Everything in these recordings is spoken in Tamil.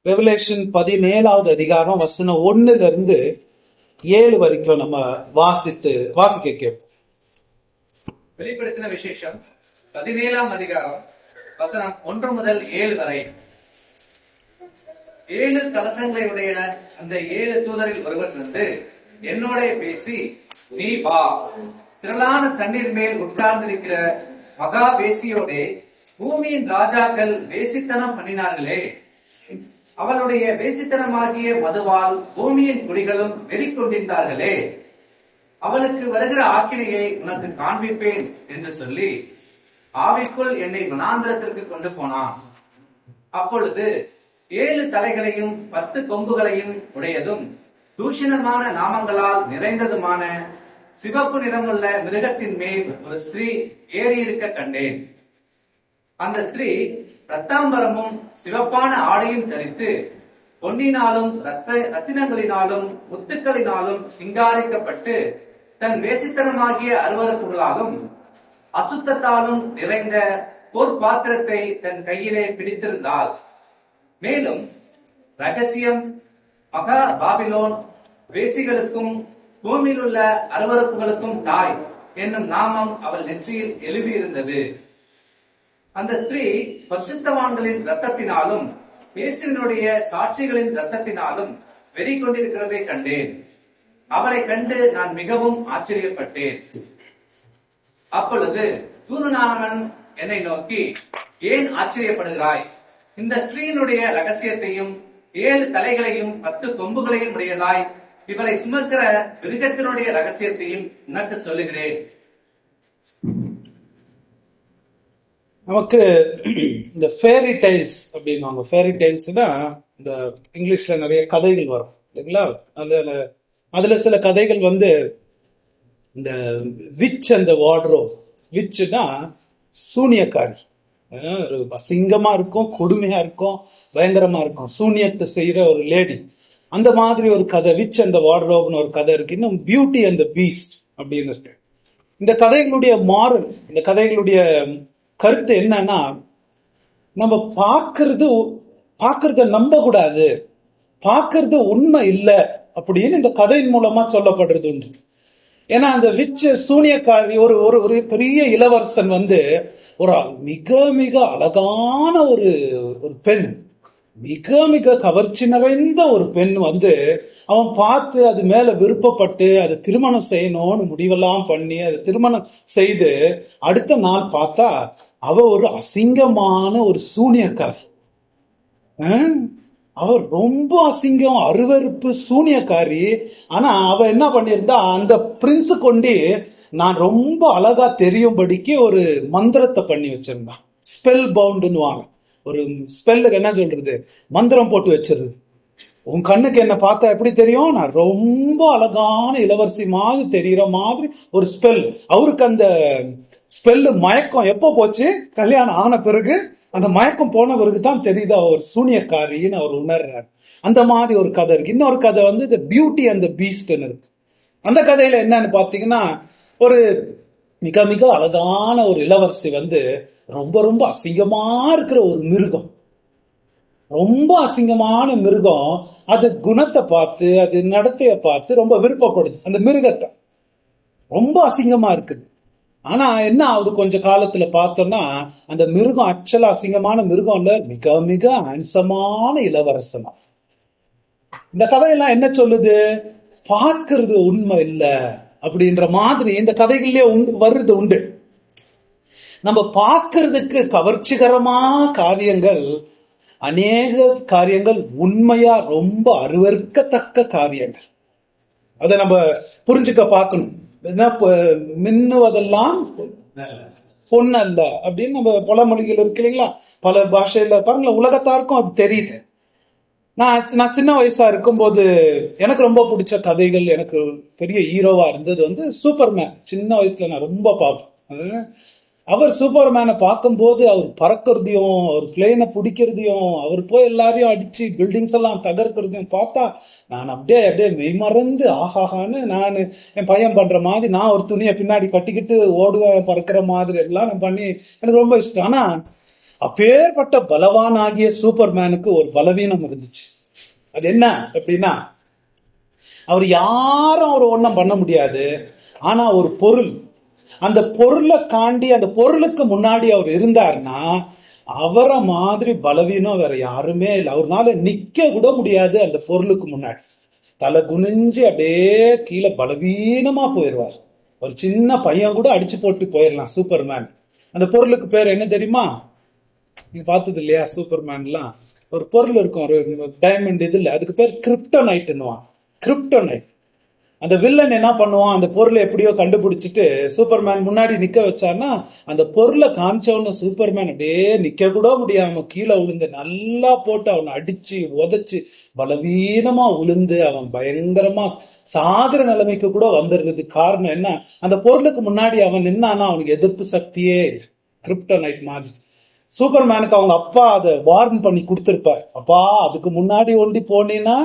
ரெவலேஷன் 17வது அதிகாரம் வசனம் 1 to 7 வரைக்கும் நம்ம வாசிக்க கேட்போம். வெளிப்படுத்தின விசேஷம் 17ஆம் அதிகாரம் வசனம் 1 முதல் 7 வரை. 7 கலசங்களை உடைய அந்த 7 தூதரில் ஒருவர் வந்து என்னோட பேசி, நீ வா, திரளான தண்ணீர் மேல் உட்கார்ந்திருக்கிற மகா வேசியோடே பூமியின் ராஜாக்கள் வேசித்தனம் பண்ணினார்களே, அவளுடைய வேசித்தனமாகிய மதுவால் பூமியின் குடிகளும் வெறிக்கொண்டிருந்தார்களே, அவளுக்கு வருகிற ஆக்கினையை உனக்கு காண்பிப்பேன் என்று சொல்லி ஆவிக்குள் என்னை வனாந்திரத்திற்கு கொண்டு போனான். அப்பொழுது 7 தலைகளையும் 10 கொம்புகளையும் உடையதும் தூஷணமான நாமங்களால் நிறைந்ததுமான சிவப்பு நிறமுள்ள மிருகத்தின் மேல் ஒரு ஸ்திரீ ஏறியிருக்க கண்டேன். அந்த ஸ்திரீ ரத்தாம்பரமும் சிவப்பான ஆடையும் தரித்து பொன்னினாலும் ரத்தினங்களினாலும் முத்துக்களினாலும் சிங்காரிக்கப்பட்டு தன் வேசித்தனமாகிய அருவருப்புகளாலும் அசுத்தத்தாலும் நிறைந்த பொற்பாத்திரத்தை தன் கையிலே பிடித்திருந்தாள். மேலும் ரகசியம், மகா பாபிலோன், வேசிகளுக்கும் பூமியில் உள்ள அருவருப்புகளுக்கும் தாய் என்னும் நாமம் அவள் நெற்றியில் எழுதியிருந்தது. அந்த ஸ்திரீ பரிசுத்தவான்களின் இரத்தத்தினாலும் இயேசுவினுடைய சாட்சிகளின் இரத்தத்தினாலும் வெறி கொண்டிருக்கிறதை கண்டேன். அவளை கண்டு நான் மிகவும் ஆச்சரியப்பட்டேன். அப்பொழுது தூதனானவன் என்னை நோக்கி, ஏன் ஆச்சரியப்படுகிறாய்? இந்த ஸ்திரீயினுடைய ரகசியத்தையும் 7 தலைகளையும் 10 கொம்புகளையும் உடையதாய் இவளை சுமக்கிற மிருகத்தினுடைய ரகசியத்தையும் உனக்கு சொல்லுகிறேன். நமக்கு இந்த ஃபேரி டைல்ஸ் அப்படின்வாங்க. ஃபேரி டைல்ஸ் தான் இந்த இங்கிலீஷ்ல நிறைய கதைகள் வரும் இல்லைங்களா? அதுல சில கதைகள் வந்து இந்த விச் அந்த வார்ட்ரோப், விச்னா சூனியக்காரி, அசிங்கமா இருக்கும், கொடுமையா இருக்கும், பயங்கரமா இருக்கும், சூனியத்தை செய்யற ஒரு லேடி. அந்த மாதிரி ஒரு கதை விச் அந்த வார்ட்ரோப்னு ஒரு கதை இருக்கு. இன்னும் பியூட்டி அண்ட் தி பீஸ்ட் அப்படின்னு இருக்கு. இந்த கதைகளுடைய மாரல், இந்த கதைகளுடைய கருத்து என்னன்னா, நம்ம பாக்குறத நம்ப கூடாது, பாக்குறது உண்மை இல்ல அப்படின்னு இந்த கதையின் மூலமா சொல்லப்படுறது உண்டு. ஏன்னா அந்த விச் சூனியக்காரி ஒரு பெரிய இளவரசன் வந்து ஒரு மிக மிக அழகான ஒரு பெண், மிக மிக கவர்ச்சி நிறைந்த ஒரு பெண் வந்து அவன் பார்த்து அது மேல விருப்பப்பட்டு அது திருமணம் செய்யணும்னு முடிவெல்லாம் பண்ணி அது திருமணம் செய்து அடுத்த நாள் பார்த்தா அவ ஒரு அசிங்கமான ஒரு சூனியக்காரி. அவ ரொம்ப அசிங்கம், அருவருப்பு, சூனியக்காரி. ஆனா அவ என்ன பண்ணிருந்தா, அந்த பிரின்ஸ் கொண்டு நான் ரொம்ப அழகா தெரியும்படிக்கு ஒரு மந்திரத்தை பண்ணி வச்சிருந்தான். ஸ்பெல் பவுண்டுன்னு வாங்க, ஒரு ஸ்பெல்லுக்கு என்ன சொல்றது, மந்திரம் போட்டு வச்சிருது. உன் கண்ணுக்கு என்ன பார்த்தா எப்படி தெரியும், நான் ரொம்ப அழகான இளவரசி மாதிரி தெரியுற மாதிரி ஒரு ஸ்பெல். அவருக்கு அந்த ஸ்பெல்லு மயக்கம் எப்போ போச்சு, கல்யாணம் ஆன பிறகு அந்த மயக்கம் போன பிறகு தான் தெரியுது அவர் சூனியக்காரின்னு அவர் உணர்றாரு. அந்த மாதிரி ஒரு கதை இருக்கு. இன்னொரு கதை வந்து தி பியூட்டி அண்ட் தி பீஸ்ட்னு இருக்கு. அந்த கதையில என்னன்னு பாத்தீங்கன்னா, ஒரு மிக மிக அழகான ஒரு இளவரசி வந்து ரொம்ப ரொம்ப அசிங்கமா இருக்கிற ஒரு மிருகம், ரொம்ப அசிங்கமான மிருகம். அது குணத்தை பார்த்து அது நடத்தைய பார்த்து ரொம்ப விருப்பப்படுது. அந்த மிருகத்தை ரொம்ப அசிங்கமா இருக்குது. ஆனா என்ன ஆகுது, கொஞ்ச காலத்துல பார்த்தோம்னா அந்த மிருகம் ஆக்சுவலா அசிங்கமான மிருகம் இல்ல, மிக மிக ஹேண்ட்ஸமான இளவரசனா. இந்த கதையெல்லாம் என்ன சொல்லுது, பார்க்கிறது உண்மை இல்ல அப்படின்ற மாதிரி இந்த கதைகள்லயே வருது உண்டு. நம்ம பார்க்கறதுக்கு கவர்ச்சிகரமா காரியங்கள், அநேக காரியங்கள் உண்மையா ரொம்ப அருவருக்கத்தக்க காரியங்கள். அதை நம்ம புரிஞ்சுக்க பார்க்கணும். மின்னுவதெல்லாம் பொன்னல்ல அப்படின்னு நம்ம பல மொழிகள் இருக்கு இல்லைங்களா, பல பாஷையில பாருங்களேன், உலகத்தாருக்கும் அது தெரியுது. நான் சின்ன வயசா இருக்கும்போது எனக்கு ரொம்ப பிடிச்ச கதைகள், எனக்கு பெரிய ஹீரோவா இருந்தது வந்து சூப்பர்மேன். சின்ன வயசுல நான் ரொம்ப பார்ப்பேன். அவர் சூப்பர்மேனை பார்க்கும்போது அவர் பறக்கிறதையும் அவர் பிளேனை பிடிக்கிறதையும் அவர் போய் எல்லாரையும் அடிச்சு பில்டிங்ஸ் எல்லாம் தகர்க்கிறதையும் பார்த்தா நான் அப்படியே மெய்மறந்து ஆஹாஹான்னு நான் என் பையன் பண்ற மாதிரி நான் ஒரு துணியை பின்னாடி கட்டிக்கிட்டு ஓடுவேன், பறக்கிற மாதிரி எல்லாம் நான் பண்ணி எனக்கு ரொம்ப இஷ்டம். ஆனா அப்பேற்பட்ட பலவானாகிய சூப்பர்மேனுக்கு ஒரு பலவீனம் இருந்துச்சு. அது என்ன அப்படின்னா, அவர் யாரும் அவர் ஒண்ணும் பண்ண முடியாது. ஆனா ஒரு பொருள், அந்த பொருளை காண்டி அந்த பொருளுக்கு முன்னாடி அவர் இருந்தாருன்னா அவரை மாதிரி பலவீனம் வேற யாருமே இல்லை. அவர்னால நிக்க கூட முடியாது அந்த பொருளுக்கு முன்னாடி. தலை குனிஞ்சு அப்படியே கீழே பலவீனமா போயிடுவார். ஒரு சின்ன பையன் கூட அடிச்சு போட்டு போயிடலாம் சூப்பர்மேன். அந்த பொருளுக்கு பேர் என்ன தெரியுமா? நீங்க பார்த்தது இல்லையா? சூப்பர்மேன்லாம் ஒரு பொருள் இருக்கும், ஒரு டைமண்ட் இதுல, அதுக்கு பேர் கிரிப்டோனைட்னுவான். கிரிப்டோனைட். அந்த வில்லன் என்ன பண்ணுவான், அந்த பொருளை எப்படியோ கண்டுபிடிச்சிட்டு சூப்பர்மேன் முன்னாடி நிக்க வச்சான்னா அந்த பொருளை காமிச்சவன சூப்பர்மேன் அப்படியே நிக்க கூட முடியாம கீழே விழுந்து நல்லா போட்டு அவனை அடிச்சு உதைச்சு பலவீனமா விழுந்து அவன் பயங்கரமா சாகர நிலைமைக்கு கூட வந்துடுறது. காரணம் என்ன? அந்த பொருளுக்கு முன்னாடி அவன் நின்னானா அவனுக்கு எதிர்ப்பு சக்தியே கிரிப்டோனைட் மாதிரி. சூப்பர்மேனுக்கு அவங்க அப்பா அதை வார்ன் பண்ணி கொடுத்திருப்பார். அப்பா அதுக்கு முன்னாடி ஒண்டி போனீன்னா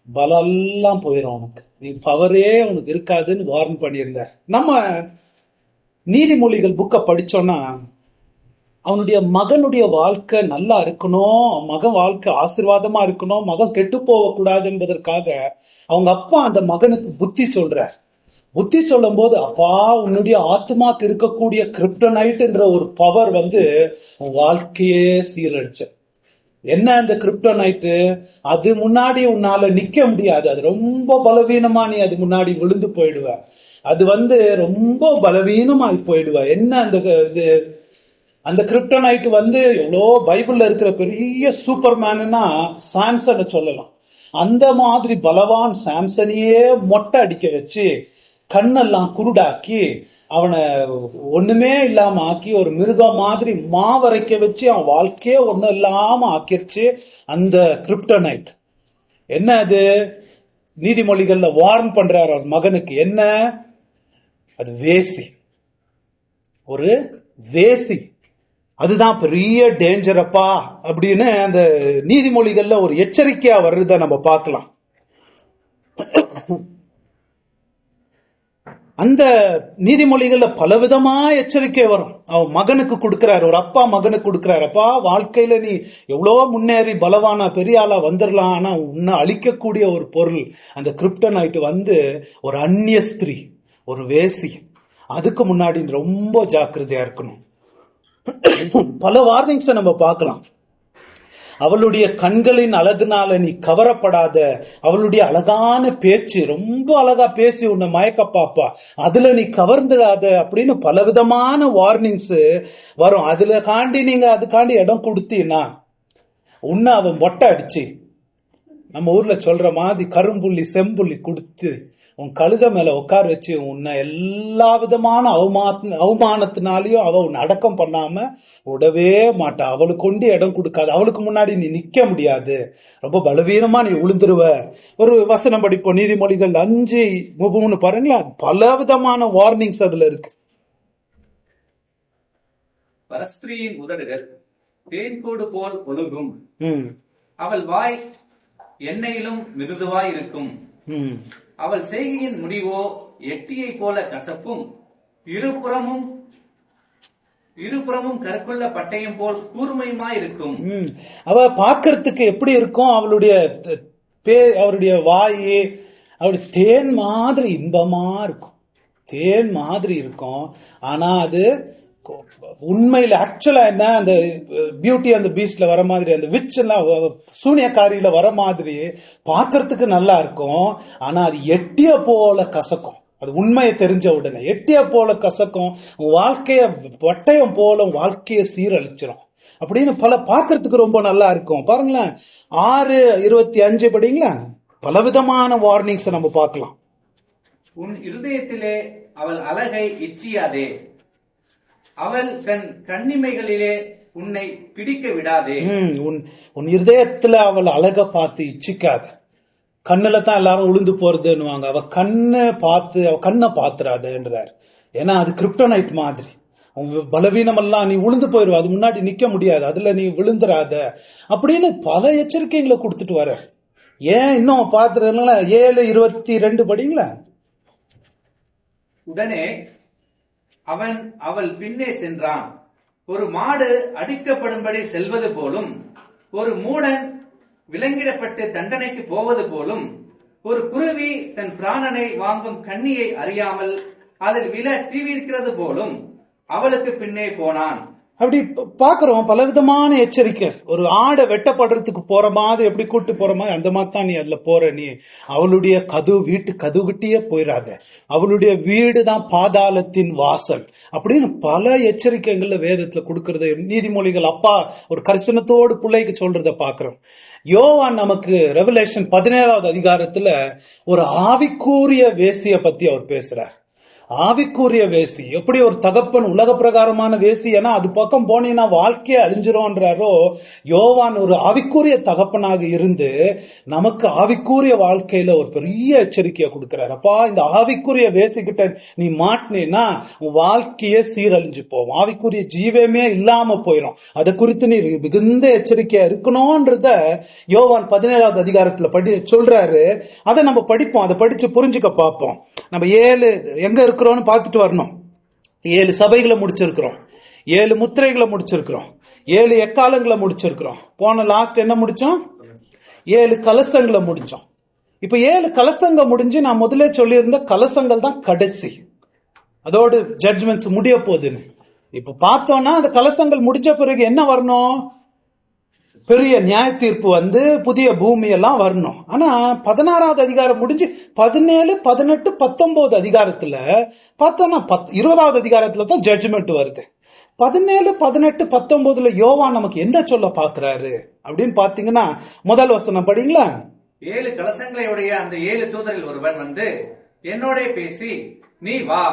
பலம் எல்லாம் போயிடும், உனக்கு நீ பவரே உனக்கு இருக்காதுன்னு வார்ன் பண்ணியிருந்தார். நம்ம நீதிமொழிகள் புக்க படிச்சோம்னா அவனுடைய மகனுடைய வாழ்க்கை நல்லா இருக்கணும், மகன் வாழ்க்கை ஆசீர்வாதமா இருக்கணும், மகன் கெட்டு போக கூடாது என்பதற்காக அவங்க அப்பா அந்த மகனுக்கு புத்தி சொல்றார். புத்தி சொல்லும் போது, அப்பா உன்னுடைய ஆத்மாக்கு இருக்கக்கூடிய கிரிப்டோனைட் என்ற ஒரு பவர் உன் வாழ்க்கையே சீரழிச்ச. என்ன அந்த கிரிப்டோனைட்? அது முன்னாடி உன்னால நிக்க முடியாது, அது ரொம்ப பலவீனமா, நீ அது முன்னாடி விழுந்து போயிடுவ, அது ரொம்ப பலவீனமாய் போயிடுவ. என்ன அந்த இது? அந்த கிரிப்டோனைட் எவ்வளோ பைபிள்ல இருக்கிற பெரிய சூப்பர்மேன்னா சாம்சனை சொல்லலாம். அந்த மாதிரி பலவான் சாம்சனையே மொட்டை அடிக்க வச்சு கண்ணெல்லாம் குருடாக்கி அவனை ஒண்ணுமே இல்லாம ஆக்கி ஒரு மிருகம் மாதிரி மாவரைக்க வச்சு அவன் வாழ்க்கையே ஒண்ணும் இல்லாம ஆக்கிருச்சு அந்த கிரிப்டோனைட். என்ன அது? நீதிமொழிகள்ல வார்ன் பண்றாரு அவர் மகனுக்கு. என்ன அது? வேசி. ஒரு வேசி. அதுதான் பெரிய டேஞ்சரப்பா அப்படின்னு அந்த நீதிமொழிகள்ல ஒரு எச்சரிக்கையா வர்றத நம்ம பார்க்கலாம். அந்த நீதிமொழிகள்ல பலவிதமா எச்சரிக்கை வரும். அவன் மகனுக்கு கொடுக்கிறார், ஒரு அப்பா மகனுக்கு கொடுக்கிறார். அப்பா வாழ்க்கையில நீ எவ்வளவோ முன்னேறி பலவானா பெரிய ஆளா வந்துடலாம், ஆனா உன்னை அழிக்கக்கூடிய ஒரு பொருள் அந்த கிரிப்டோனைட் ஒரு அந்நிய ஸ்திரீ, ஒரு வேசி. அதுக்கு முன்னாடி ரொம்ப ஜாக்கிரதையா இருக்கணும். பல வார்னிங்ஸை நம்ம பார்க்கலாம். அவளுடைய கண்களின் அழகுனால நீ கவரப்படாத, அவளுடைய அழகான பேச்சு, ரொம்ப அழகா பேசி உன்னை மயக்க பாப்பா, அதுல நீ கவர்ந்துடாத அப்படின்னு பலவிதமான வார்னிங்ஸ் வரும். அதுல காண்டி நீங்க அதுக்காண்டி இடம் கொடுத்தீங்கன்னா உன்னை அவன் மொட்டை அடிச்சு, நம்ம ஊர்ல சொல்ற மாதிரி கரும்புள்ளி செம்புள்ளி கொடுத்து உன் கழுத மேல உட்கார வச்சு உன்னை எல்லா விதமான அவமானத்தினாலையும் அவ உன்னை அடக்கம் பண்ணாம விடவே மாட்டா. அவளுக்கு கொண்டு இடம் கொடுக்காது, அவளுக்கு முன்னாடி நீ நிக்க முடியாது, ரொம்ப பலவீனமா நீ உளுந்துருவ. ஒரு வசனம் படிப்போம், நீதிமொழிகள் 5:3 பாருங்களா. பல விதமான வார்னிங்ஸ் அதுல இருக்கு. பரஸ்திரியின் உதடுகள் தேன்கூடு போல் ஒழுகும், அவள் வாய் எண்ணெயிலும் மிருதுவாய் இருக்கும், அவள் செய்கையின் முடிவோ எட்டியை போல கசப்பும், இருபுறமும் கற்குள்ள பட்டயம் போல் கூர்மையுமாய் இருக்கும். அவ பார்க்கறதுக்கு எப்படி இருக்கும்? அவருடைய வாய் அவருடைய தேன் மாதிரி இன்பமா இருக்கும், தேன் மாதிரி இருக்கும். ஆனா அது உண்மையில ஆக்சுவலா என்ன, அந்த பியூட்டி அந்த பீஸ்ட்ல வர மாதிரி, அந்த விச் எல்லாம் சூனியக்காரியில வர மாதிரி பார்க்கறதுக்கு நல்லா இருக்கும். ஆனா அது எட்டிய போல கசக்கும். அது உண்மையை தெரிஞ்ச உடனே எட்டிய போல கசக்கும், வாழ்க்கைய வட்டயம் போல வாழ்க்கைய சீரழிச்சிடும் அப்படின்னு பல பார்க்கறதுக்கு ரொம்ப நல்லா இருக்கும். பாருங்களேன், 6:25 படிங்களா. பலவிதமான வார்னிங்ஸ் நம்ம பார்க்கலாம். உன் இருதயத்திலே அவள் அழகை இச்சியாதே, அவள் தன் கண்ணிமைகளிலே உன்னை பிடிக்க விடாதே. உன் இருதயத்துல அவள் அழக பார்த்து இச்சிக்காத. கண்ணுல தான் எல்லாரும் உளுந்து போறதுன்னு அவ கண்ணை பாத்துறாதுன்றார். ஏன்னா அது கிரிப்டோனைட் மாதிரி பலவீனம் எல்லாம் நீ உளுந்து போயிருவ, அது முன்னாடி நிக்க முடியாது, அதுல நீ விழுந்துராத அப்படின்னு பல எச்சரிக்கைகளை கொடுத்துட்டு வர. ஏன் இன்னும் பாத்துறீங்களா? 7:22 படிங்களா. உடனே அவன் அவள் பின்னே சென்றான், ஒரு மாடு அடிக்கப்படும்படி செல்வது போலும், ஒரு மூடன் விலங்கிடப்பட்டு தண்டனைக்கு போவது போலும், ஒரு குருவி தன் பிராணனை வாங்கும் கண்ணியை அறியாமல் அதில் விழ தீவிரிக்கிறது போலும் அவளுக்கு பின்னே போனான். அப்படி பாக்குறோம் பலவிதமான எச்சரிக்கை. ஒரு ஆடை வெட்டப்படுறதுக்கு போற மாதிரி எப்படி கூட்டு போற மாதிரி அந்த மாதிரி தான் நீ அதுல போற. நீ அவளுடைய வீட்டு கதுகிட்டே போயிடாத, அவளுடைய வீடு தான் பாதாளத்தின் வாசல் அப்படின்னு பல எச்சரிக்கைகள்ல வேதத்துல கொடுக்கறது. நீதிமொழிகள் அப்பா ஒரு கரிசனத்தோடு பிள்ளைக்கு சொல்றத பாக்குறோம். யோவான் நமக்கு ரெவலேஷன் 17வது அதிகாரத்துல ஒரு ஆவிக்கூறிய வேசிய பத்தி அவர் பேசுறார். ஆவிக்குரிய வேசி எப்படி ஒரு தகப்பன் உலக பிரகாரமான வேசி, ஏன்னா அது பக்கம் போனீங்கன்னா வாழ்க்கையை அழிஞ்சிரும்ன்றாரோ, யோவான் ஒரு ஆவிக்குரிய தகப்பனாக இருந்து நமக்கு ஆவிக்குரிய வாழ்க்கையில ஒரு பெரிய எச்சரிக்கையை கொடுக்கிறார். அப்பா, இந்த ஆவிக்குரிய வேசிக்கிட்ட நீ மாட்டினா உன் வாழ்க்கையே சீரழிஞ்சு போகும், ஆவிக்குரிய ஜீவமே இல்லாம போயிடும். அதை குறித்து நீ மிகுந்த எச்சரிக்கையா இருக்கணும்ன்றத யோவான் 17வது அதிகாரத்துல சொல்றாரு. அதை நம்ம படிப்போம், அதை படிச்சு புரிஞ்சுக்க பார்ப்போம். நம்ம 7 எங்க இருக்கிறோம்னு பார்த்துட்டு வரணும். 7 சபைகளை முடிச்சிருக்கிறோம், 7 முத்திரைகளை முடிச்சிருக்கிறோம், 7 எக்காலங்களை முடிச்சிருக்கிறோம். போன லாஸ்ட் என்ன முடிச்சோம்? 7 கலசங்களை முடிச்சோம். இப்ப 7 கலசங்க முடிஞ்சு நான் முதல்ல சொல்லியிருந்த கலசங்கள் தான் கடைசி, அதோடு ஜட்ஜ்மெண்ட்ஸ் முடிய போகுதுன்னு. இப்ப பார்த்தோம்னா அந்த கலசங்கள் முடிஞ்ச பிறகு என்ன வரணும்? பெரிய நியாய தீர்ப்பு வந்து புதிய பூமி எல்லாம் வரணும். ஆனா 16வது அதிகாரம் முடிஞ்சு 17, 18, 19 அதிகாரத்துல பார்த்தோம்னா 20வது அதிகாரத்துல தான் ஜட்ஜ்மெண்ட் வருது. 17, 18, 19 யோவான் நமக்கு என்ன சொல்ல பாக்குறாரு அப்படின்னு பாத்தீங்கன்னா, முதல் வசனம் படிங்களா? 7 கலசங்களை உடைய அந்த 7 தூதரில் ஒருவன் வந்து என்னோட பேசி, நீ வா,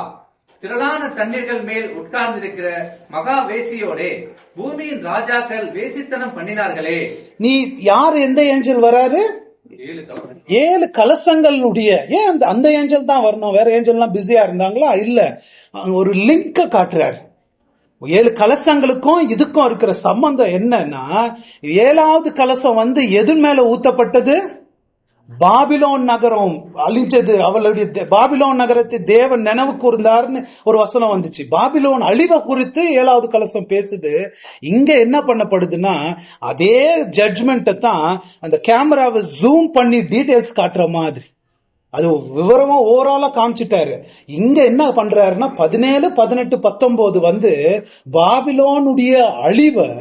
திரளான தண்ணீர்கள் மேல் உட்கார்ந்திருக்கிற மகா வேசியோடே பூமியின் ராஜாக்கள் வேசித்தனம் பண்ணினார்களே. நீ யார்? எந்த ஏஞ்சல் வராரு? 7 கலசங்களுடைய. ஏன் அந்த ஏஞ்சல் தான் வரணும்? வேற ஏஞ்சல்லாம் பிஸியா இருந்தாங்களா? இல்ல, ஒரு லிங்க காட்டுறாரு. 7 கலசங்களுக்கும் இதுக்கும் இருக்கிற சம்பந்தம் என்னன்னா, 7வது கலசம் வந்து எது மேல ஊத்தப்பட்டது? பாபிலோன் நகரம் அழிஞ்சது, அவளுடைய பாபிலோன் நகரத்தை தேவன் நினைவு கூர்ந்தார்னு ஒரு வசனம் வந்துச்சு. பாபிலோன் அழிவை குறித்து 7வது கலசம் பேசுது. இங்க என்ன பண்ணப்படுதுன்னா, அதே ஜட்ஜ்மெண்ட்டை தான் அந்த கேமராவை ஜூம் பண்ணி டீடைல்ஸ் காட்டுற மாதிரி அது விவரமா ஓவராலா காமிச்சிட்டாரு. இங்க என்ன பண்றாருன்னா 17, 18, 19 வந்து பாபிலோனுடைய அழிவை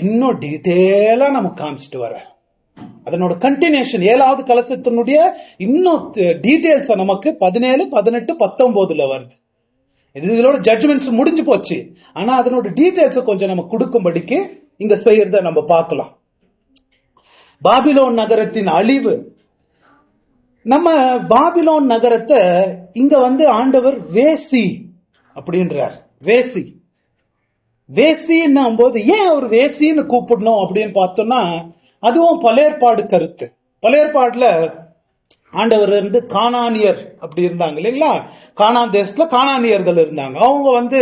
இன்னும் டீடைலா நமக்கு காமிச்சிட்டு வர. அதனோட கண்டினியூஷன் 7வது கலசத்தினுடைய இன்னும் டீடைல்ஸ் நமக்கு 17, 18, 19 வருது. இதோட ஜட்ஜ்மெண்ட்ஸ் முடிஞ்சு போச்சு. ஆனா அதனோட டீடைல்ஸ் கொஞ்சம் நம்ம கொடுக்கும்படிக்கு இங்க செய்யறத நம்ம பார்க்கலாம். பாபிலோன் நகரத்தின் அழிவு. நம்ம பாபிலோன் நகரத்தை இங்க வந்து ஆண்டவர் வேசி அப்படின்றார். வேசி வேசின்னும் போது ஏன் அவர் வேசின்னு கூப்பிடணும் அப்படின்னு பார்த்தோம்னா, அதுவும் பழையற்பாடு கருத்து. பழையற்பாடுல ஆண்டவர் இருந்து கானானியர் அப்படி இருந்தாங்க இல்லைங்களா? கானான் தேசத்துல கானானியர்கள் இருந்தாங்க. அவங்க வந்து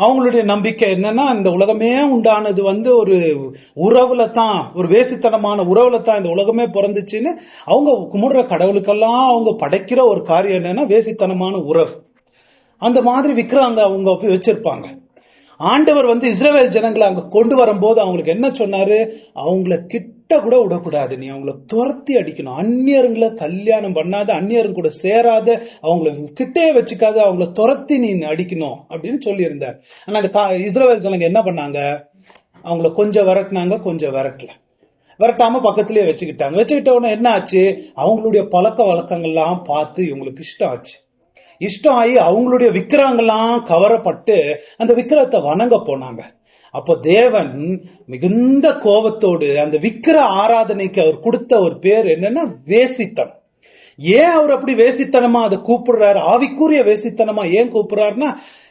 அவங்களுடைய நம்பிக்கை என்னன்னா, இந்த உலகமே உண்டானது வந்து ஒரு உறவுல தான், ஒரு வேசித்தனமான உறவுல தான் இந்த உலகமே பிறந்துச்சுன்னு அவங்க கும்பிடுற கடவுளுக்கெல்லாம் அவங்க படைக்கிற ஒரு காரியம் என்னன்னா வேசித்தனமான உறவு. அந்த மாதிரி விக்கிரங்க அவங்க வச்சிருப்பாங்க. ஆண்டவர் வந்து இஸ்ரவேல் ஜனங்களை அங்க கொண்டு வரும்போது அவங்களுக்கு என்ன சொன்னாரு? அவங்கள கிட்ட கூட விடக்கூடாது, நீ அவங்கள துரத்தி அடிக்கணும், அந்நியருங்களை கல்யாணம் பண்ணாத, அந்நியருங்க கூட சேராத, அவங்கள கிட்டே வச்சுக்காத, அவங்கள துரத்தி நீ அடிக்கணும் அப்படின்னு சொல்லி இருந்தார். ஆனா அந்த இஸ்ரவேல் ஜனங்க என்ன பண்ணாங்க? அவங்கள கொஞ்சம் விரட்டினாங்க, கொஞ்சம் விரட்டாம பக்கத்திலேயே வச்சுக்கிட்ட உடனே என்ன ஆச்சு? அவங்களுடைய பழக்க வழக்கங்கள்லாம் பார்த்து இவங்களுக்கு இஷ்டம் ஆச்சு. இஷ்டம் ஆகி அவங்களுடைய விக்கிரகங்கள்லாம் கவரப்பட்டு அந்த விக்கிரகத்தை வணங்க போனாங்க. அப்போ தேவன் மிகுந்த கோபத்தோடு அந்த விக்கிர ஆராதனைக்கு அவர் கொடுத்த ஒரு பேர் என்னன்னா வேசித்தனம். ஏன் அவர் அப்படி வேசித்தனமா அதை கூப்பிடுறாரு? ஆவிக்குரிய வேசித்தனமா ஏன் கூப்பிடுறாருன்னா,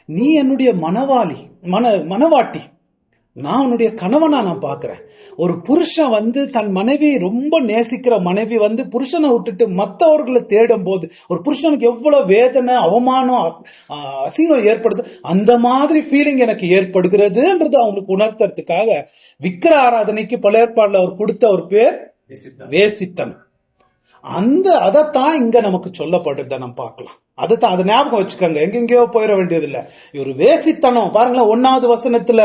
நீ என்னுடைய மனவாட்டி, நான் உன்னுடைய கணவனா நான் பாக்குறேன். ஒரு புருஷன் வந்து தன் மனைவி ரொம்ப நேசிக்கிற மனைவி வந்து புருஷனை விட்டுட்டு மற்றவர்களை தேடும் போது ஒரு புருஷனுக்கு எவ்வளவு வேதனை, அவமானம், அசிங்கம் ஏற்படுது. அந்த மாதிரி ஃபீலிங் எனக்கு ஏற்படுகிறதுன்றது அவங்களுக்கு உணர்த்துறதுக்காக விக்கிர ஆராதனைக்கு பழைய ஏற்பாடுல அவர் கொடுத்த ஒரு பேர் வேசித்தனம். அதைத்தான் இங்க நமக்கு சொல்லப்படுறத நம்ம பார்க்கலாம். அதுதான், அதை ஞாபகம் வச்சுக்கோங்க, எங்கெங்கயோ போயிட வேண்டியது இல்ல. இவர் வேசித்தனம் பாருங்களேன், 1வது வசனத்துல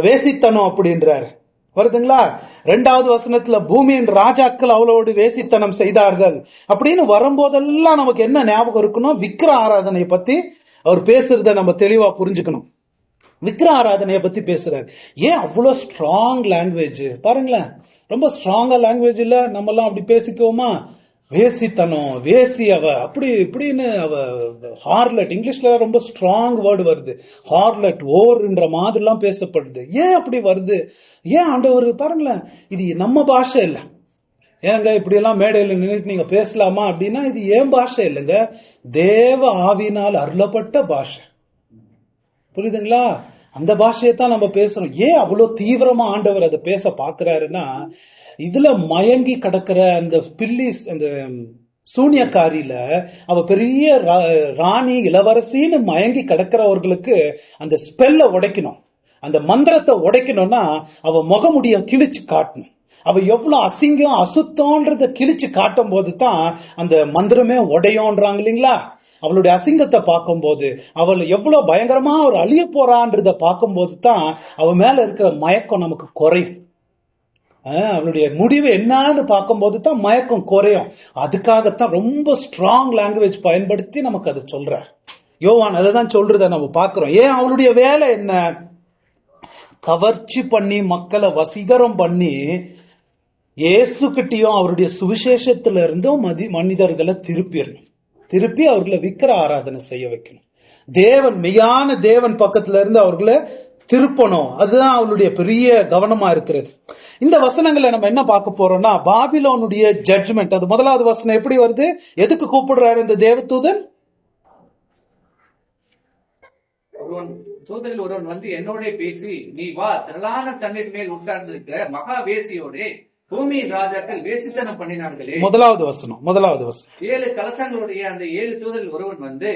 வேசித்தனம் அப்படின்றாரு வருதுங்களா. 2வது வசனத்துல பூமியின் ராஜாக்கள் அவளோடு வேசித்தனம் செய்தார்கள் அப்படின்னு வரும்போதெல்லாம் நமக்கு என்ன ஞாபகம் இருக்கணும்? விக்கிர ஆராதனையை பத்தி அவர் பேசுறத நம்ம தெளிவா புரிஞ்சுக்கணும். விக்கிர ஆராதனையை பத்தி பேசுறாரு. ஏன் அவ்வளவு ஸ்ட்ராங் லாங்குவேஜ் பாருங்களேன், ரொம்ப ஸ்ட்ராங்கா லாங்குவேஜ் இல்ல. நம்ம எல்லாம் அப்படி பேசிக்குவோமா? வேசித்தனம், வேசி, அவ அப்படி இப்படின்னு, அவ ஹார்லட், இங்கிலீஷ்ல ரொம்ப ஸ்ட்ராங் வேர்டு வருது, ஹார்லட், ஓர்ன்ற மாதிரி எல்லாம் பேசப்படுது. ஏன் அப்படி வருது? ஏன் ஆண்டவர் பாருங்களேன், இது நம்ம பாஷை இல்ல. ஏங்க இப்படி எல்லாம் மேடையில் நின்றுட்டு நீங்க பேசலாமா அப்படின்னா, இது ஏன் பாஷை இல்லைங்க, தேவ ஆவியினால் அருளப்பட்ட பாஷை. புரியுதுங்களா? அந்த பாஷையை தான் நம்ம பேசணும். ஏன் அவ்வளவு தீவிரமா ஆண்டவர் அதை பேச பாக்குறாருன்னா, இதுல மயங்கி கிடக்கிற அந்த பில்லிஸ், அந்த சூனியக்காரியில அவ பெரிய ராணி இளவரசின்னு மயங்கி கிடக்கிறவர்களுக்கு அந்த ஸ்பெல்ல உடைக்கணும், அந்த மந்திரத்தை உடைக்கணும்னா அவ முகமுடிய கிழிச்சு காட்டணும். அவ எவ்வளவு அசிங்கம் அசுத்தம்ன்றத கிழிச்சு காட்டும் போது தான் அந்த மந்திரமே உடையோன்றாங்க இல்லைங்களா. அவளுடைய அசிங்கத்தை பார்க்கும் போது, அவள் எவ்வளவு பயங்கரமா அவர் அழிய போறான்றத பார்க்கும் போது தான் அவ மேல இருக்கிற மயக்கம் நமக்கு குறையும். அவளுடைய முடிவு என்னன்னு பார்க்கும் போது தான் மயக்கம் குறையும். அதுக்காகத்தான் ரொம்ப ஸ்ட்ராங் லாங்குவேஜ் பயன்படுத்தி நமக்கு அதை சொல்ற யோவான். அதை தான் சொல்றத நம்ம பாக்குறோம். ஏன் அவளுடைய வேலை என்ன? கவர்ச்சி பண்ணி மக்களை வசீகரம் பண்ணி இயேசுகிட்டையும் அவருடைய சுவிசேஷத்துல இருந்தும் மனிதர்களை திருப்பி அவர்களை விக்கிர ஆராதனை செய்ய வைக்கணும். தேவன், மெய்யான தேவன் பக்கத்துல இருந்து அவர்களை திருப்பணும். அதுதான் அவளுடைய பெரிய கவனமா இருக்கிறது. இந்த வசனங்களை நம்ம என்ன பார்க்க போறோம்னா, பாபிலோனுடைய ஜட்ஜ்மெண்ட். அது 1வது வசனம் எப்படி வருது? எதுக்கு கூப்பிடுறாரு இந்த தேவதூதன்? தூதரில் ஒருவன் வந்து என்னோட பேசி, நீ வா, திரளான தண்ணீர் மேல் உட்கார்ந்திருக்கிற மகா வேசியோட பூமியின் ராஜாக்கள் வேசித்தனம் பண்ணினார்களே. 1வது வசனம் 7 கலசங்களுடைய அந்த 7 தூதரில் ஒருவன் வந்து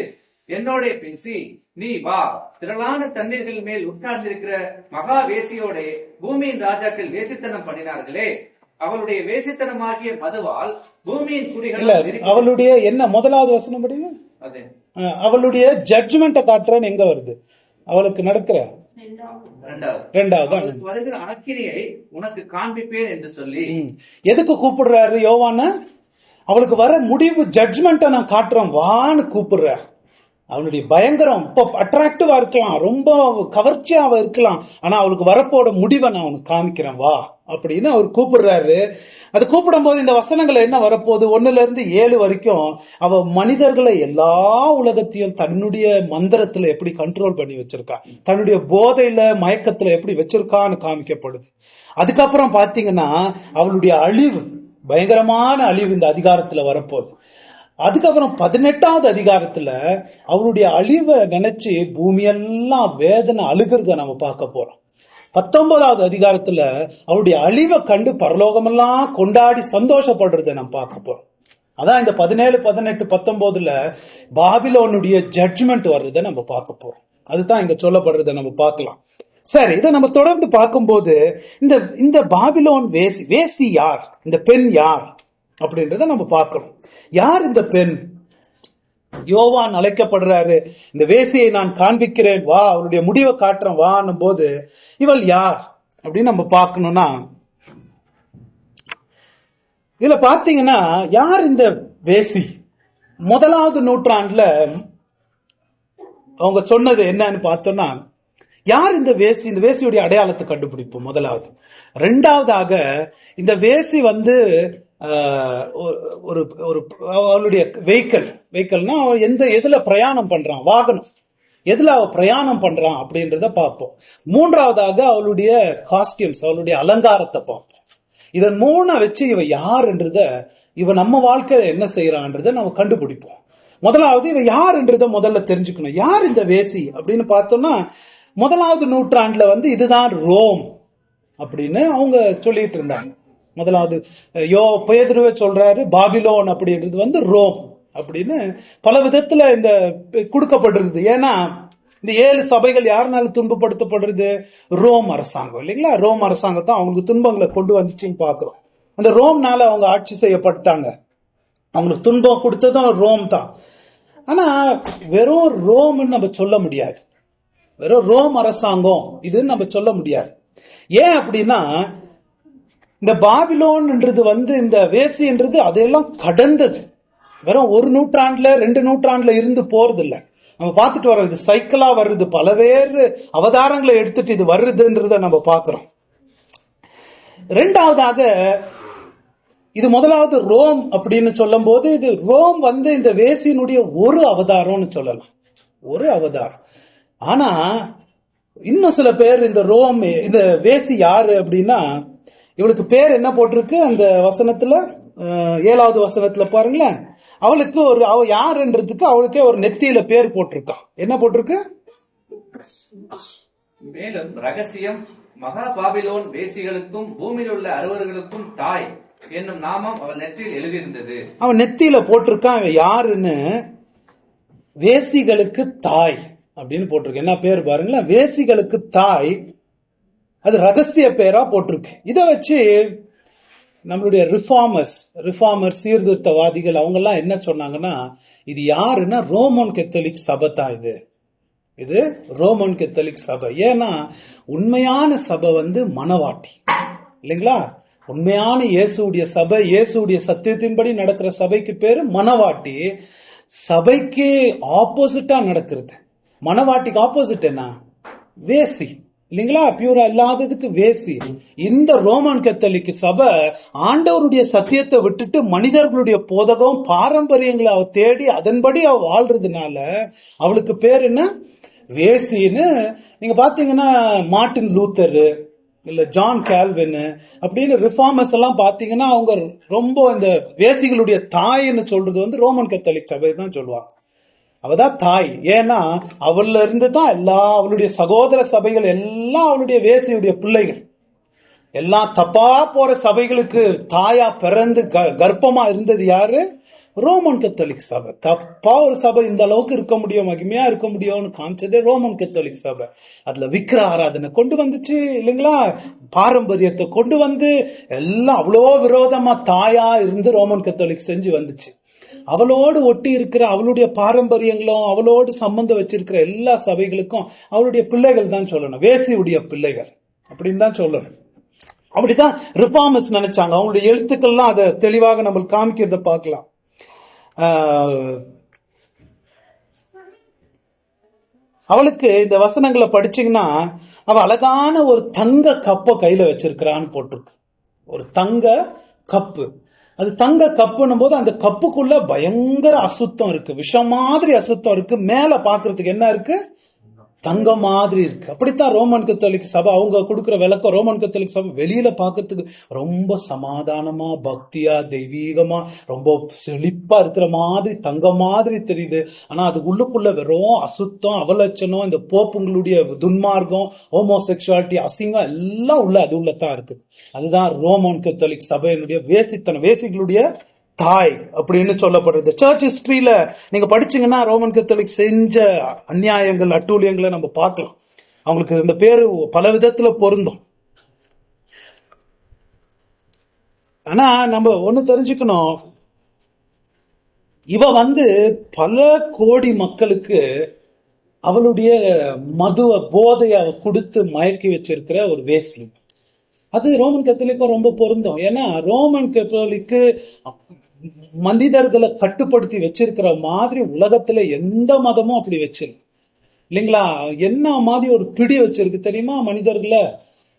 என்னோட பேசி, நீ வா, திரளான தண்ணீர்கள் மேல் உட்கார்ந்திருக்கிற மகா வேசியோட பூமியின் ராஜாக்கள் வேசித்தனம் பண்ணினார்களே, அவளுடைய வேசித்தனமாகிய மதுவால் பூமியின் குடிகள். அவளுடைய என்ன 1வது வசனம் படிங்க. அதே அவளுடைய ஜட்ஜ்மெண்ட்டை காட்டுறான்னு எங்க வருது? அவளுக்கு நடக்கிற 2வது வருகிற ஆக்கிரியை உனக்கு காண்பிப்பேன் என்று சொல்லி. எதுக்கு கூப்பிடுறாரு யோவான? அவளுக்கு வர முடிவு ஜட்ஜ்மெண்ட்டை நான் காட்டுறேன் வான்னு கூப்பிடுறாரு. அவளுடைய பயங்கரம் இப்ப அட்ராக்டிவா இருக்கலாம், ரொம்ப கவர்ச்சியாவ இருக்கலாம், ஆனா அவளுக்கு வரப்போட முடிவை நான் உனக்கு காமிக்கிறேன் வா அப்படின்னு அவர் கூப்பிடுறாரு. அது கூப்பிடும் போது இந்த வசனங்கள் என்ன வரப்போகுது? 1ல இருந்து 7 வரைக்கும் அவ மனிதர்களை எல்லா உலகத்தையும் தன்னுடைய மந்திரத்துல எப்படி கண்ட்ரோல் பண்ணி வச்சிருக்கா, தன்னுடைய போதையில மயக்கத்துல எப்படி வச்சிருக்கான்னு காமிக்கப்படுது. அதுக்கப்புறம் பாத்தீங்கன்னா அவளுடைய அழிவு, பயங்கரமான அழிவு இந்த அதிகாரத்துல வரப்போகுது. அதுக்கப்புறம் 18வது அதிகாரத்துல அவருடைய அழிவை நினைச்சு பூமியெல்லாம் வேதனை அழுகிறத நம்ம பார்க்க போறோம். 19வது அதிகாரத்துல அவருடைய அழிவை கண்டு பரலோகமெல்லாம் கொண்டாடி சந்தோஷப்படுறத நம்ம பார்க்க போறோம். அதான் இந்த 17, 18, 19ல பாபிலோனுடைய ஜட்ஜ்மெண்ட் வர்றதை நம்ம பார்க்க போறோம். அதுதான் இங்க சொல்லப்படுறத நம்ம பார்க்கலாம். சரி, இதை நம்ம தொடர்ந்து பார்க்கும்போது இந்த பாபிலோன் வேசி யார், இந்த பெண் யார் அப்படின்றத நம்ம பார்க்கணும். யார் இந்த பெண்? யோவான் அழைக்கப்படுறாரு, இந்த வேசியை நான் காண்பிக்கிறேன் வா, அவருடைய முடிவை காட்டுறேன் வான்னும் போது இவள் யார் அப்படின்னு நம்ம பார்க்கணும்னா, இதுல பாத்தீங்கன்னா யார் இந்த வேசி? 1வது நூற்றாண்டுல அவங்க சொன்னது என்னன்னு பார்த்தோம்னா, யார் இந்த வேசி? இந்த வேசியுடைய அடையாளத்தை கண்டுபிடிப்போம் 1வது. 2வதாக இந்த வேசி வந்து ஒரு அவளுடைய வெஹிக்கல்னா எதுல பிரயாணம் பண்றான், வாகனம் எதுல அவ பிரயாணம் பண்றான் அப்படின்றத பார்ப்போம். 3வதாக அவளுடைய காஸ்டியூம்ஸ், அவளுடைய அலங்காரத்தை பார்ப்போம். இதன் 3 வச்சு இவ யாருன்றத, இவ நம்ம வாழ்க்கையில என்ன செய்யறான்றத நம்ம கண்டுபிடிப்போம். 1வது இவ யாருன்றத முதல்ல தெரிஞ்சுக்கணும். யார் இந்த வேசி அப்படின்னு பார்த்தோம்னா, 1வது நூற்றாண்டுல வந்து இதுதான் ரோம் அப்படின்னு அவங்க சொல்லிட்டு இருந்தாங்க. 1வது பேதுருவே சொல்றாரு பாபிலோன் அப்படின்றது வந்து ரோம் அப்படின்னு பல விதத்துல இந்த கொடுக்கப்படுறது. ஏன்னா இந்த 7 சபைகள் யாருனால துன்பப்படுத்தப்படுறது? ரோம் அரசாங்கம் இல்லைங்களா. ரோம் அரசாங்கத்தான் அவங்களுக்கு துன்பங்களை கொண்டு வந்துச்சுன்னு பாக்குறோம். அந்த ரோம்னால அவங்க ஆட்சி செய்யப்பட்டாங்க, அவங்களுக்கு துன்பம் கொடுத்ததும் ரோம் தான். ஆனா வெறும் ரோம்னு நம்ம சொல்ல முடியாது, வெறும் ரோம் அரசாங்கம் இதுன்னு நம்ம சொல்ல முடியாது. ஏன் அப்படின்னா இந்த பாபிலோன்ன்றது இந்த வேசின்றது அதெல்லாம் கடந்தது. வெறும் ஒரு நூற்றாண்டுல 2 நூற்றாண்டுல இருந்து போறது இல்ல. நம்ம பார்த்துட்டு வர்றது இது சைக்கிளா வருது, பலவேறு அவதாரங்களை எடுத்துட்டு இது வருதுன்றத நம்ம பார்க்கிறோம். ரெண்டாவதாக இது முதலாவது ரோம் அப்படின்னு சொல்லும் போது இது ரோம் இந்த வேசியினுடைய ஒரு அவதாரம்னு சொல்லலாம், ஒரு அவதாரம். ஆனா இன்னும் சில பேர் இந்த ரோம் இந்த வேசி யாரு அப்படின்னா இவளுக்கு பேர் என்ன போட்டிருக்கு அந்த வசனத்துல 7வது வசனத்துல பாருங்களேன். அவளுக்கு அவ யாருன்றதுக்கு அவளுக்கே ஒரு நெத்தியில பேர் போட்டிருக்கான். என்ன போட்டிருக்கு? மேலும் ரகசியம் மகா பாபிலோன் வேசிகளுக்கும் பூமியில் உள்ள அறுவர்களுக்கும் தாய் என்னும் நாமம் அவள் நெற்றியில் எழுதியிருந்தது. அவன் நெத்தியில போட்டிருக்கான் யாருன்னு, வேசிகளுக்கு தாய் அப்படின்னு போட்டிருக்கு. என்ன பேர் பாருங்களேன், வேசிகளுக்கு தாய். அது ரகசிய பேரா போட்டிருக்கு. இதை வச்சு நம்மளுடைய ரிஃபார்மர் சீர்திருத்தவாதிகள் அவங்க எல்லாம் என்ன சொன்னாங்கன்னா, இது யாருன்னா ரோமன் கத்தோலிக் சபை தான். இது ரோமன் கத்தோலிக் சபை. ஏன்னா உண்மையான சபை மனவாட்டி இல்லைங்களா? உண்மையான இயேசுடைய சபை, இயேசுடைய சத்தியத்தின்படி நடக்கிற சபைக்கு பேரு மனவாட்டி. சபைக்கு ஆப்போசிட்டா நடக்கிறது. மனவாட்டிக்கு ஆப்போசிட் என்ன? வேசி இல்லைங்களா? பியூரா இல்லாததுக்கு வேசி. இந்த ரோமன் கத்தோலிக் சபை ஆண்டவருடைய சத்தியத்தை விட்டுட்டு மனிதர்களுடைய போதகம் பாரம்பரியங்களை அவ தேடி அதன்படி அவ வாழ்றதுனால அவளுக்கு பேர் என்ன? வேசின்னு. நீங்க பாத்தீங்கன்னா மார்ட்டின் லூத்தர் இல்ல ஜான் கால்வின் அப்படின்னு ரிஃபார்மர்ஸ் எல்லாம் பாத்தீங்கன்னா அவங்க ரொம்ப இந்த வேசிகளுடைய தாய்ன்னு சொல்றது ரோமன் கத்தோலிக் சபை தான் சொல்லுவாங்க. அவதான் தாய். ஏன்னா அவள்ல இருந்து தான் அவளுடைய சகோதர சபைகள் எல்லாம் அவளுடைய வேசியுடைய பிள்ளைகள் எல்லாம் தப்பா போற சபைகளுக்கு தாயா பிறந்து கர்ப்பமா இருந்தது யாரு? ரோமன் கத்தோலிக் சபை. தப்பா ஒரு சபை இந்த அளவுக்கு இருக்க முடியும், மகிமையா இருக்க முடியும்னு காமிச்சதே ரோமன் கத்தோலிக் சபை. அதுல விக்கிர ஆராதனை கொண்டு வந்துச்சு இல்லைங்களா? பாரம்பரியத்தை கொண்டு எல்லாம் அவ்வளோ விரோதமா தாயா இருந்து ரோமன் கத்தோலிக் செஞ்சு வந்துச்சு. அவளோடு ஒட்டி இருக்கிற அவளுடைய பாரம்பரியங்களும் அவளோடு சம்பந்தம் வச்சிருக்கிற எல்லா சபைகளுக்கும் அவளுடைய பிள்ளைகள் தான் சொல்லணும், வேசியுடைய பிள்ளைகள் அப்படின்னு தான் சொல்லணும். அப்படித்தான் ரிஃபார்மர்ஸ் நினைச்சாங்க. அவங்களுடைய எழுத்துக்கள்லாம் அதை தெளிவாக நம்ம காமிக்கிறத பார்க்கலாம். அவளுக்கு இந்த வசனங்களை படிச்சீங்கன்னா அவ அழகான ஒரு தங்க கப்ப கையில வச்சிருக்கிறான்னு போட்டிருக்கு. ஒரு தங்க கப்பு. அது தங்க கப்புன்னும் போது அந்த கப்புக்குள்ள பயங்கர அசுத்தம் இருக்கு, விஷம் மாதிரி அசுத்தம் இருக்கு. மேல பாக்குறதுக்கு என்ன இருக்கு? தங்க மாதிரி இருக்கு. அப்படித்தான் ரோமன் கத்தோலிக் சபை அவங்க கொடுக்கிற விளக்கம். ரோமன் கத்தோலிக் சபை வெளியில பாக்கிறதுக்கு ரொம்ப சமாதானமா பக்தியா தெய்வீகமா ரொம்ப செழிப்பா இருக்கிற மாதிரி தங்க மாதிரி தெரியுது. ஆனா அது உள்ளுக்குள்ள வெறும் அசுத்தம், அவலட்சணம், இந்த போப்புங்களுடைய துன்மார்க்கம், ஹோமோசெக்சுவாலிட்டி, அசிங்கம் எல்லாம் அது உள்ளதான் இருக்கு. அதுதான் ரோமன் கத்தோலிக் சபையினுடைய வேசித்தனம், வேசிகளுடைய தாய் அப்படின்னு சொல்லப்படுறது. சர்ச் ஹிஸ்டரியில நீங்க படிச்சீங்கன்னா ரோமன் கத்தோலிக் செஞ்ச அநியாயங்கள் அட்டூழியங்களை நம்ம பார்க்கலாம். அவங்களுக்கு இந்த பேரு பல விதத்துல பொருந்தும். ஆனா நம்ம ஒண்ணு தெரிஞ்சுக்கணும், இவ பல கோடி மக்களுக்கு அவளுடைய மதுவ போதைய கொடுத்து மயக்கி வச்சிருக்கிற ஒரு வேசி. அது ரோமன் கத்தோலிக்கும் ரொம்ப பொருந்தும். ஏன்னா ரோமன் கத்தோலிக்கு மனிதர்களை கட்டுப்படுத்தி வச்சிருக்கிற மாதிரி உலகத்துல எந்த மதமும் அப்படி வச்சிருக்கு இல்லைங்களா? என்ன மாதிரி ஒரு பிடி வச்சிருக்கு தெரியுமா மனிதர்களை?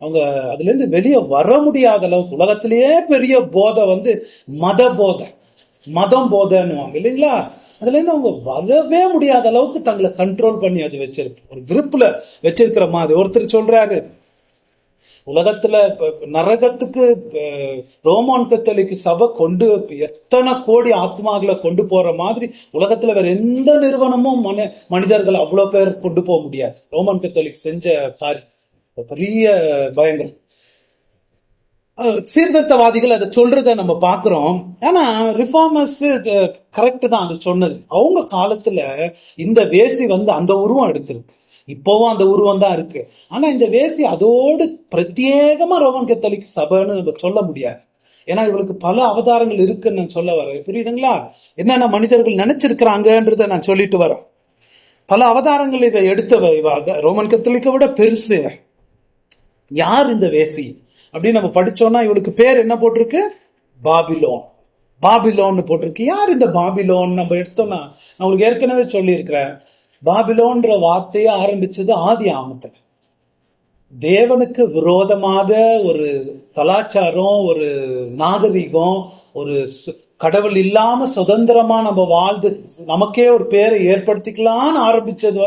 அவங்க அதுல இருந்து வெளியே வர முடியாத அளவுக்கு உலகத்திலேயே பெரிய போதை மத போதை, மதம் போதைன்னுவாங்க இல்லைங்களா? அதுல இருந்து அவங்க வரவே முடியாத அளவுக்கு தங்களை கண்ட்ரோல் பண்ணி அது வச்சிருக்கு, ஒரு கிரிப்ல வச்சிருக்கிற மாதிரி. ஒருத்தர் சொல்றாரு, உலகத்துல நரகத்துக்கு ரோமன் கத்தோலிக் சபை கொண்டு எத்தனை கோடி ஆத்மாக்களை கொண்டு போற மாதிரி உலகத்துல வேற எந்த நிறுவனமும் மனிதர்கள் அவ்வளவு பேர் கொண்டு போக முடியாது. ரோமன் கத்தோலிக் செஞ்ச பெரிய பயங்கரம். சீர்திருத்தவாதிகள் அதை சொல்றத நம்ம பாக்குறோம். ஆனா ரிஃபார்மர்ஸ் கரெக்ட் தான் அது சொன்னது. அவங்க காலத்துல இந்த வேசி அந்த உருவம் எடுத்திருக்கு, இப்பவும் அந்த உருவம் தான் இருக்கு. ஆனா இந்த வேசி அதோடு பிரத்யேகமா ரோமன் கத்தோலிக் சபைன்னு நம்ம சொல்ல முடியாது. ஏன்னா இவளுக்கு பல அவதாரங்கள் இருக்குன்னு நான் சொல்ல வரேன். புரியுதுங்களா? என்னென்ன மனிதர்கள் நினைச்சிருக்கிறாங்கன்றத நான் சொல்லிட்டு வரேன். பல அவதாரங்கள் இதை எடுத்தவ ரோமன் கத்தோலிக்க விட பெருசு. யார் இந்த வேசி அப்படின்னு நம்ம படிச்சோம்னா இவளுக்கு பேர் என்ன போட்டிருக்கு? பாபிலோன். பாபிலோன் போட்டிருக்கு. யார் இந்த பாபிலோன் நம்ம எடுத்தோம்னா, நான் உங்களுக்கு ஏற்கனவே சொல்லி இருக்கிறேன், பாபிலோன்ற வார்த்தையை ஆரம்பிச்சது ஆதி ஆமத்துல. தேவனுக்கு விரோதமாக ஒரு கலாச்சாரம், ஒரு நாகரிகம், ஒரு கடவுள் இல்லாம சுதந்திரமா நம்ம வாழ்ந்து நமக்கே ஒரு பேரை ஏற்படுத்திக்கலாம்னு ஆரம்பிச்சது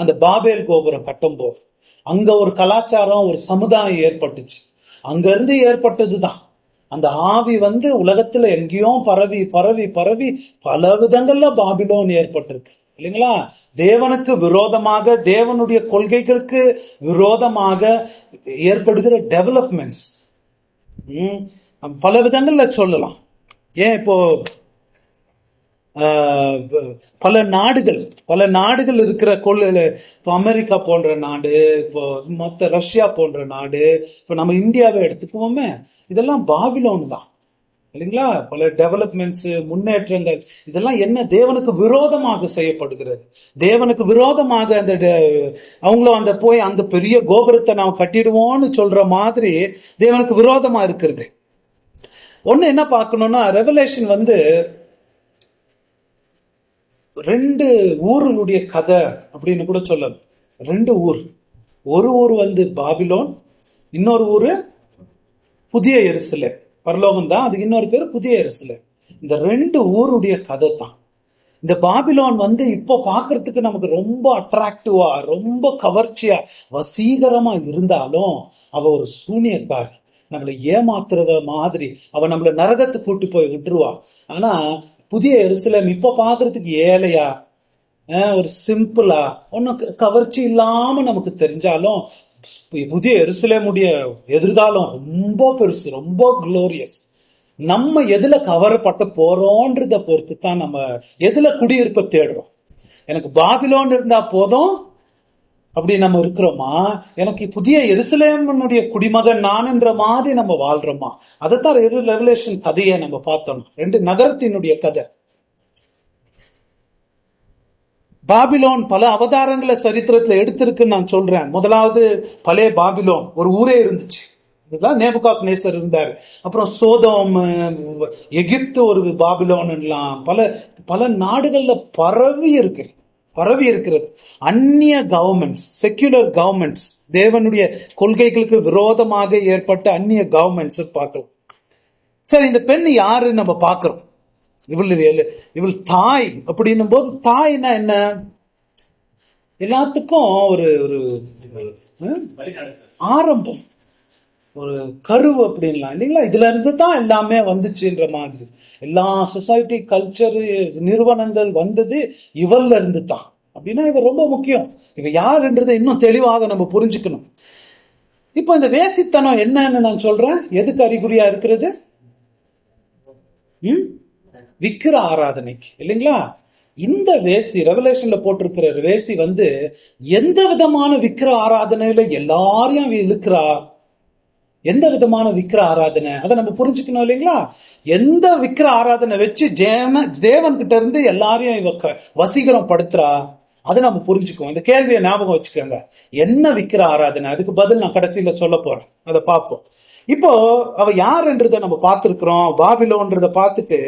அந்த பாபேல் கோபுரம் கட்டும் போது. அங்க ஒரு கலாச்சாரம், ஒரு சமுதாயம் ஏற்பட்டுச்சு. அங்க இருந்து ஏற்பட்டதுதான் அந்த ஆவி உலகத்துல எங்கேயோ பரவி பரவி பரவி பல விதங்கள்ல பாபிலோன் ஏற்பட்டிருக்கு இல்லைங்களா? தேவனுக்கு விரோதமாக, தேவனுடைய கொள்கைகளுக்கு விரோதமாக ஏற்படுகிற டெவலப்மெண்ட்ஸ் பல விதங்கள்ல சொல்லலாம். ஏன் இப்போ பல நாடுகள் இருக்கிற இப்போ அமெரிக்கா போன்ற நாடு, இப்போ மொத்த ரஷ்யா போன்ற நாடு, இப்போ நம்ம இந்தியாவை எடுத்துக்குவோமே, இதெல்லாம் பாபிலோன் தான் இல்லைங்களா? பல டெவலப்மெண்ட்ஸ், முன்னேற்றங்கள், இதெல்லாம் என்ன? தேவனுக்கு விரோதமாக செய்யப்படுகிறது. தேவனுக்கு விரோதமாக அவங்களும் போய் அந்த பெரிய கோபுரத்தை நாம் கட்டிடுவோம்னு சொல்ற மாதிரி தேவனுக்கு விரோதமா இருக்கிறது. ஒண்ணு என்ன பார்க்கணும்னா, ரெவலேஷன் 2 ஊருடைய கதை அப்படின்னு கூட சொல்லலாம். 2 ஊர். ஒரு ஊர் பாபிலோன், இன்னொரு ஊரு புதிய எருசலேம். பரலோகம் தான், அதுக்கு இன்னொரு பேரு புதிய எருசலேம். இந்த 2 ஊருடைய கதை தான். இந்த பாபிலோன் இப்போ பாக்குறதுக்கு நமக்கு ரொம்ப அட்ராக்டிவா, ரொம்ப கவர்ச்சியா, வசீகரமா இருந்தாலும் அவ ஒரு சூனியக்காரி, நம்மளை ஏமாத்துறத மாதிரி. அவ நம்மள நரகத்துக்கு கூட்டி போய் விட்டுருவா. ஆனா புதிய எருசலேம் இப்ப பாக்குறதுக்கு ஏழையா, ஒரு சிம்பிளா, ஒன்னும் கவர்ச்சி இல்லாம நமக்கு தெரிஞ்சாலும், புதிய எருசலேமுடைய எதிர்காலம் ரொம்ப பெருசு, ரொம்ப குளோரியஸ். நம்ம எதுல கவரப்பட்டு போறோம்ன்றத பொறுத்து தான் நம்ம எதுல குடியிருப்ப தேடுறோம். எனக்கு பாபிலோன் இருந்தா போதும் அப்படி நம்ம இருக்கிறோமா, எனக்கு புதிய எருசலேமுடைய குடிமகன் நான்ன்ற மாதிரி நம்ம வாழ்றோமா? அதைத்தான் ரெவலேஷன் கதையை நம்ம பார்த்தோம். 2 நகரத்தினுடைய கதை. பாபிலோன் பல அவதாரங்களை சரித்திரத்துல எடுத்திருக்குன்னு நான் சொல்றேன். முதலாவது பழைய பாபிலோன் ஒரு ஊரே இருந்துச்சு, இதுதான் நேபுகாத்நேசர் இருந்தாரு. அப்புறம் சோதோம், எகிப்து ஒரு பாபிலோன் எல்லாம் பல நாடுகள்ல பரவி இருக்கிறது. அந்நிய கவர்மெண்ட்ஸ், செக்யுலர் கவர்மெண்ட்ஸ், தேவனுடைய கொள்கைகளுக்கு விரோதமாக ஏற்பட்ட அந்நிய கவர்மெண்ட்ஸ் பார்க்கிறோம். சரி, இந்த பெண் யாரு நம்ம பார்க்கிறோம். இவள் தாய் அப்படின்னும் போது, தாய்னா என்ன? எல்லாத்துக்கும் ஒரு ஆரம்பம், ஒரு கருவு அப்படின்லாம் இல்லைங்களா? இதுல இருந்து தான் எல்லாமே வந்துச்சுன்ற மாதிரி. எல்லா சொசைட்டி, கல்ச்சர், நிறுவனங்கள் வந்தது இவள்ல இருந்து தான். அப்படின்னா இவ ரொம்ப முக்கியம். இவ யாருன்றதை இன்னும் தெளிவாக நம்ம புரிஞ்சுக்கணும். இப்போ இந்த வேசித்தனம் என்னன்னு நான் சொல்றேன். எதுக்கு அறிகுறியா இருக்கிறது? விக்கிர ஆராதனைக்கு இல்லைங்களா? இந்த வேசி, ரெவலேஷன்ல போட்டிருக்கிற வேசி எந்த விதமான விக்கிர ஆராதனையில எல்லாரையும் இழுக்கிறா. எந்த விதமான விக்கிர ஆராதனை, அதை நம்ம புரிஞ்சுக்கணும் இல்லைங்களா? எந்த விக்கிர ஆராதனை வச்சு தேவன் கிட்ட இருந்து எல்லாரையும் இவ வசீகரம் படுத்துறா, அதை நம்ம புரிஞ்சுக்குவோம். இந்த கேள்வியை ஞாபகம் வச்சுக்கோங்க. என்ன விக்கிர ஆராதனை, அதுக்கு பதில் நான் கடைசியில சொல்ல போறேன், அதை பார்ப்போம். இப்போ அவ யாருன்றத நம்ம பார்த்திருக்கிறோம். பாபிலோன்றத பார்த்துட்டு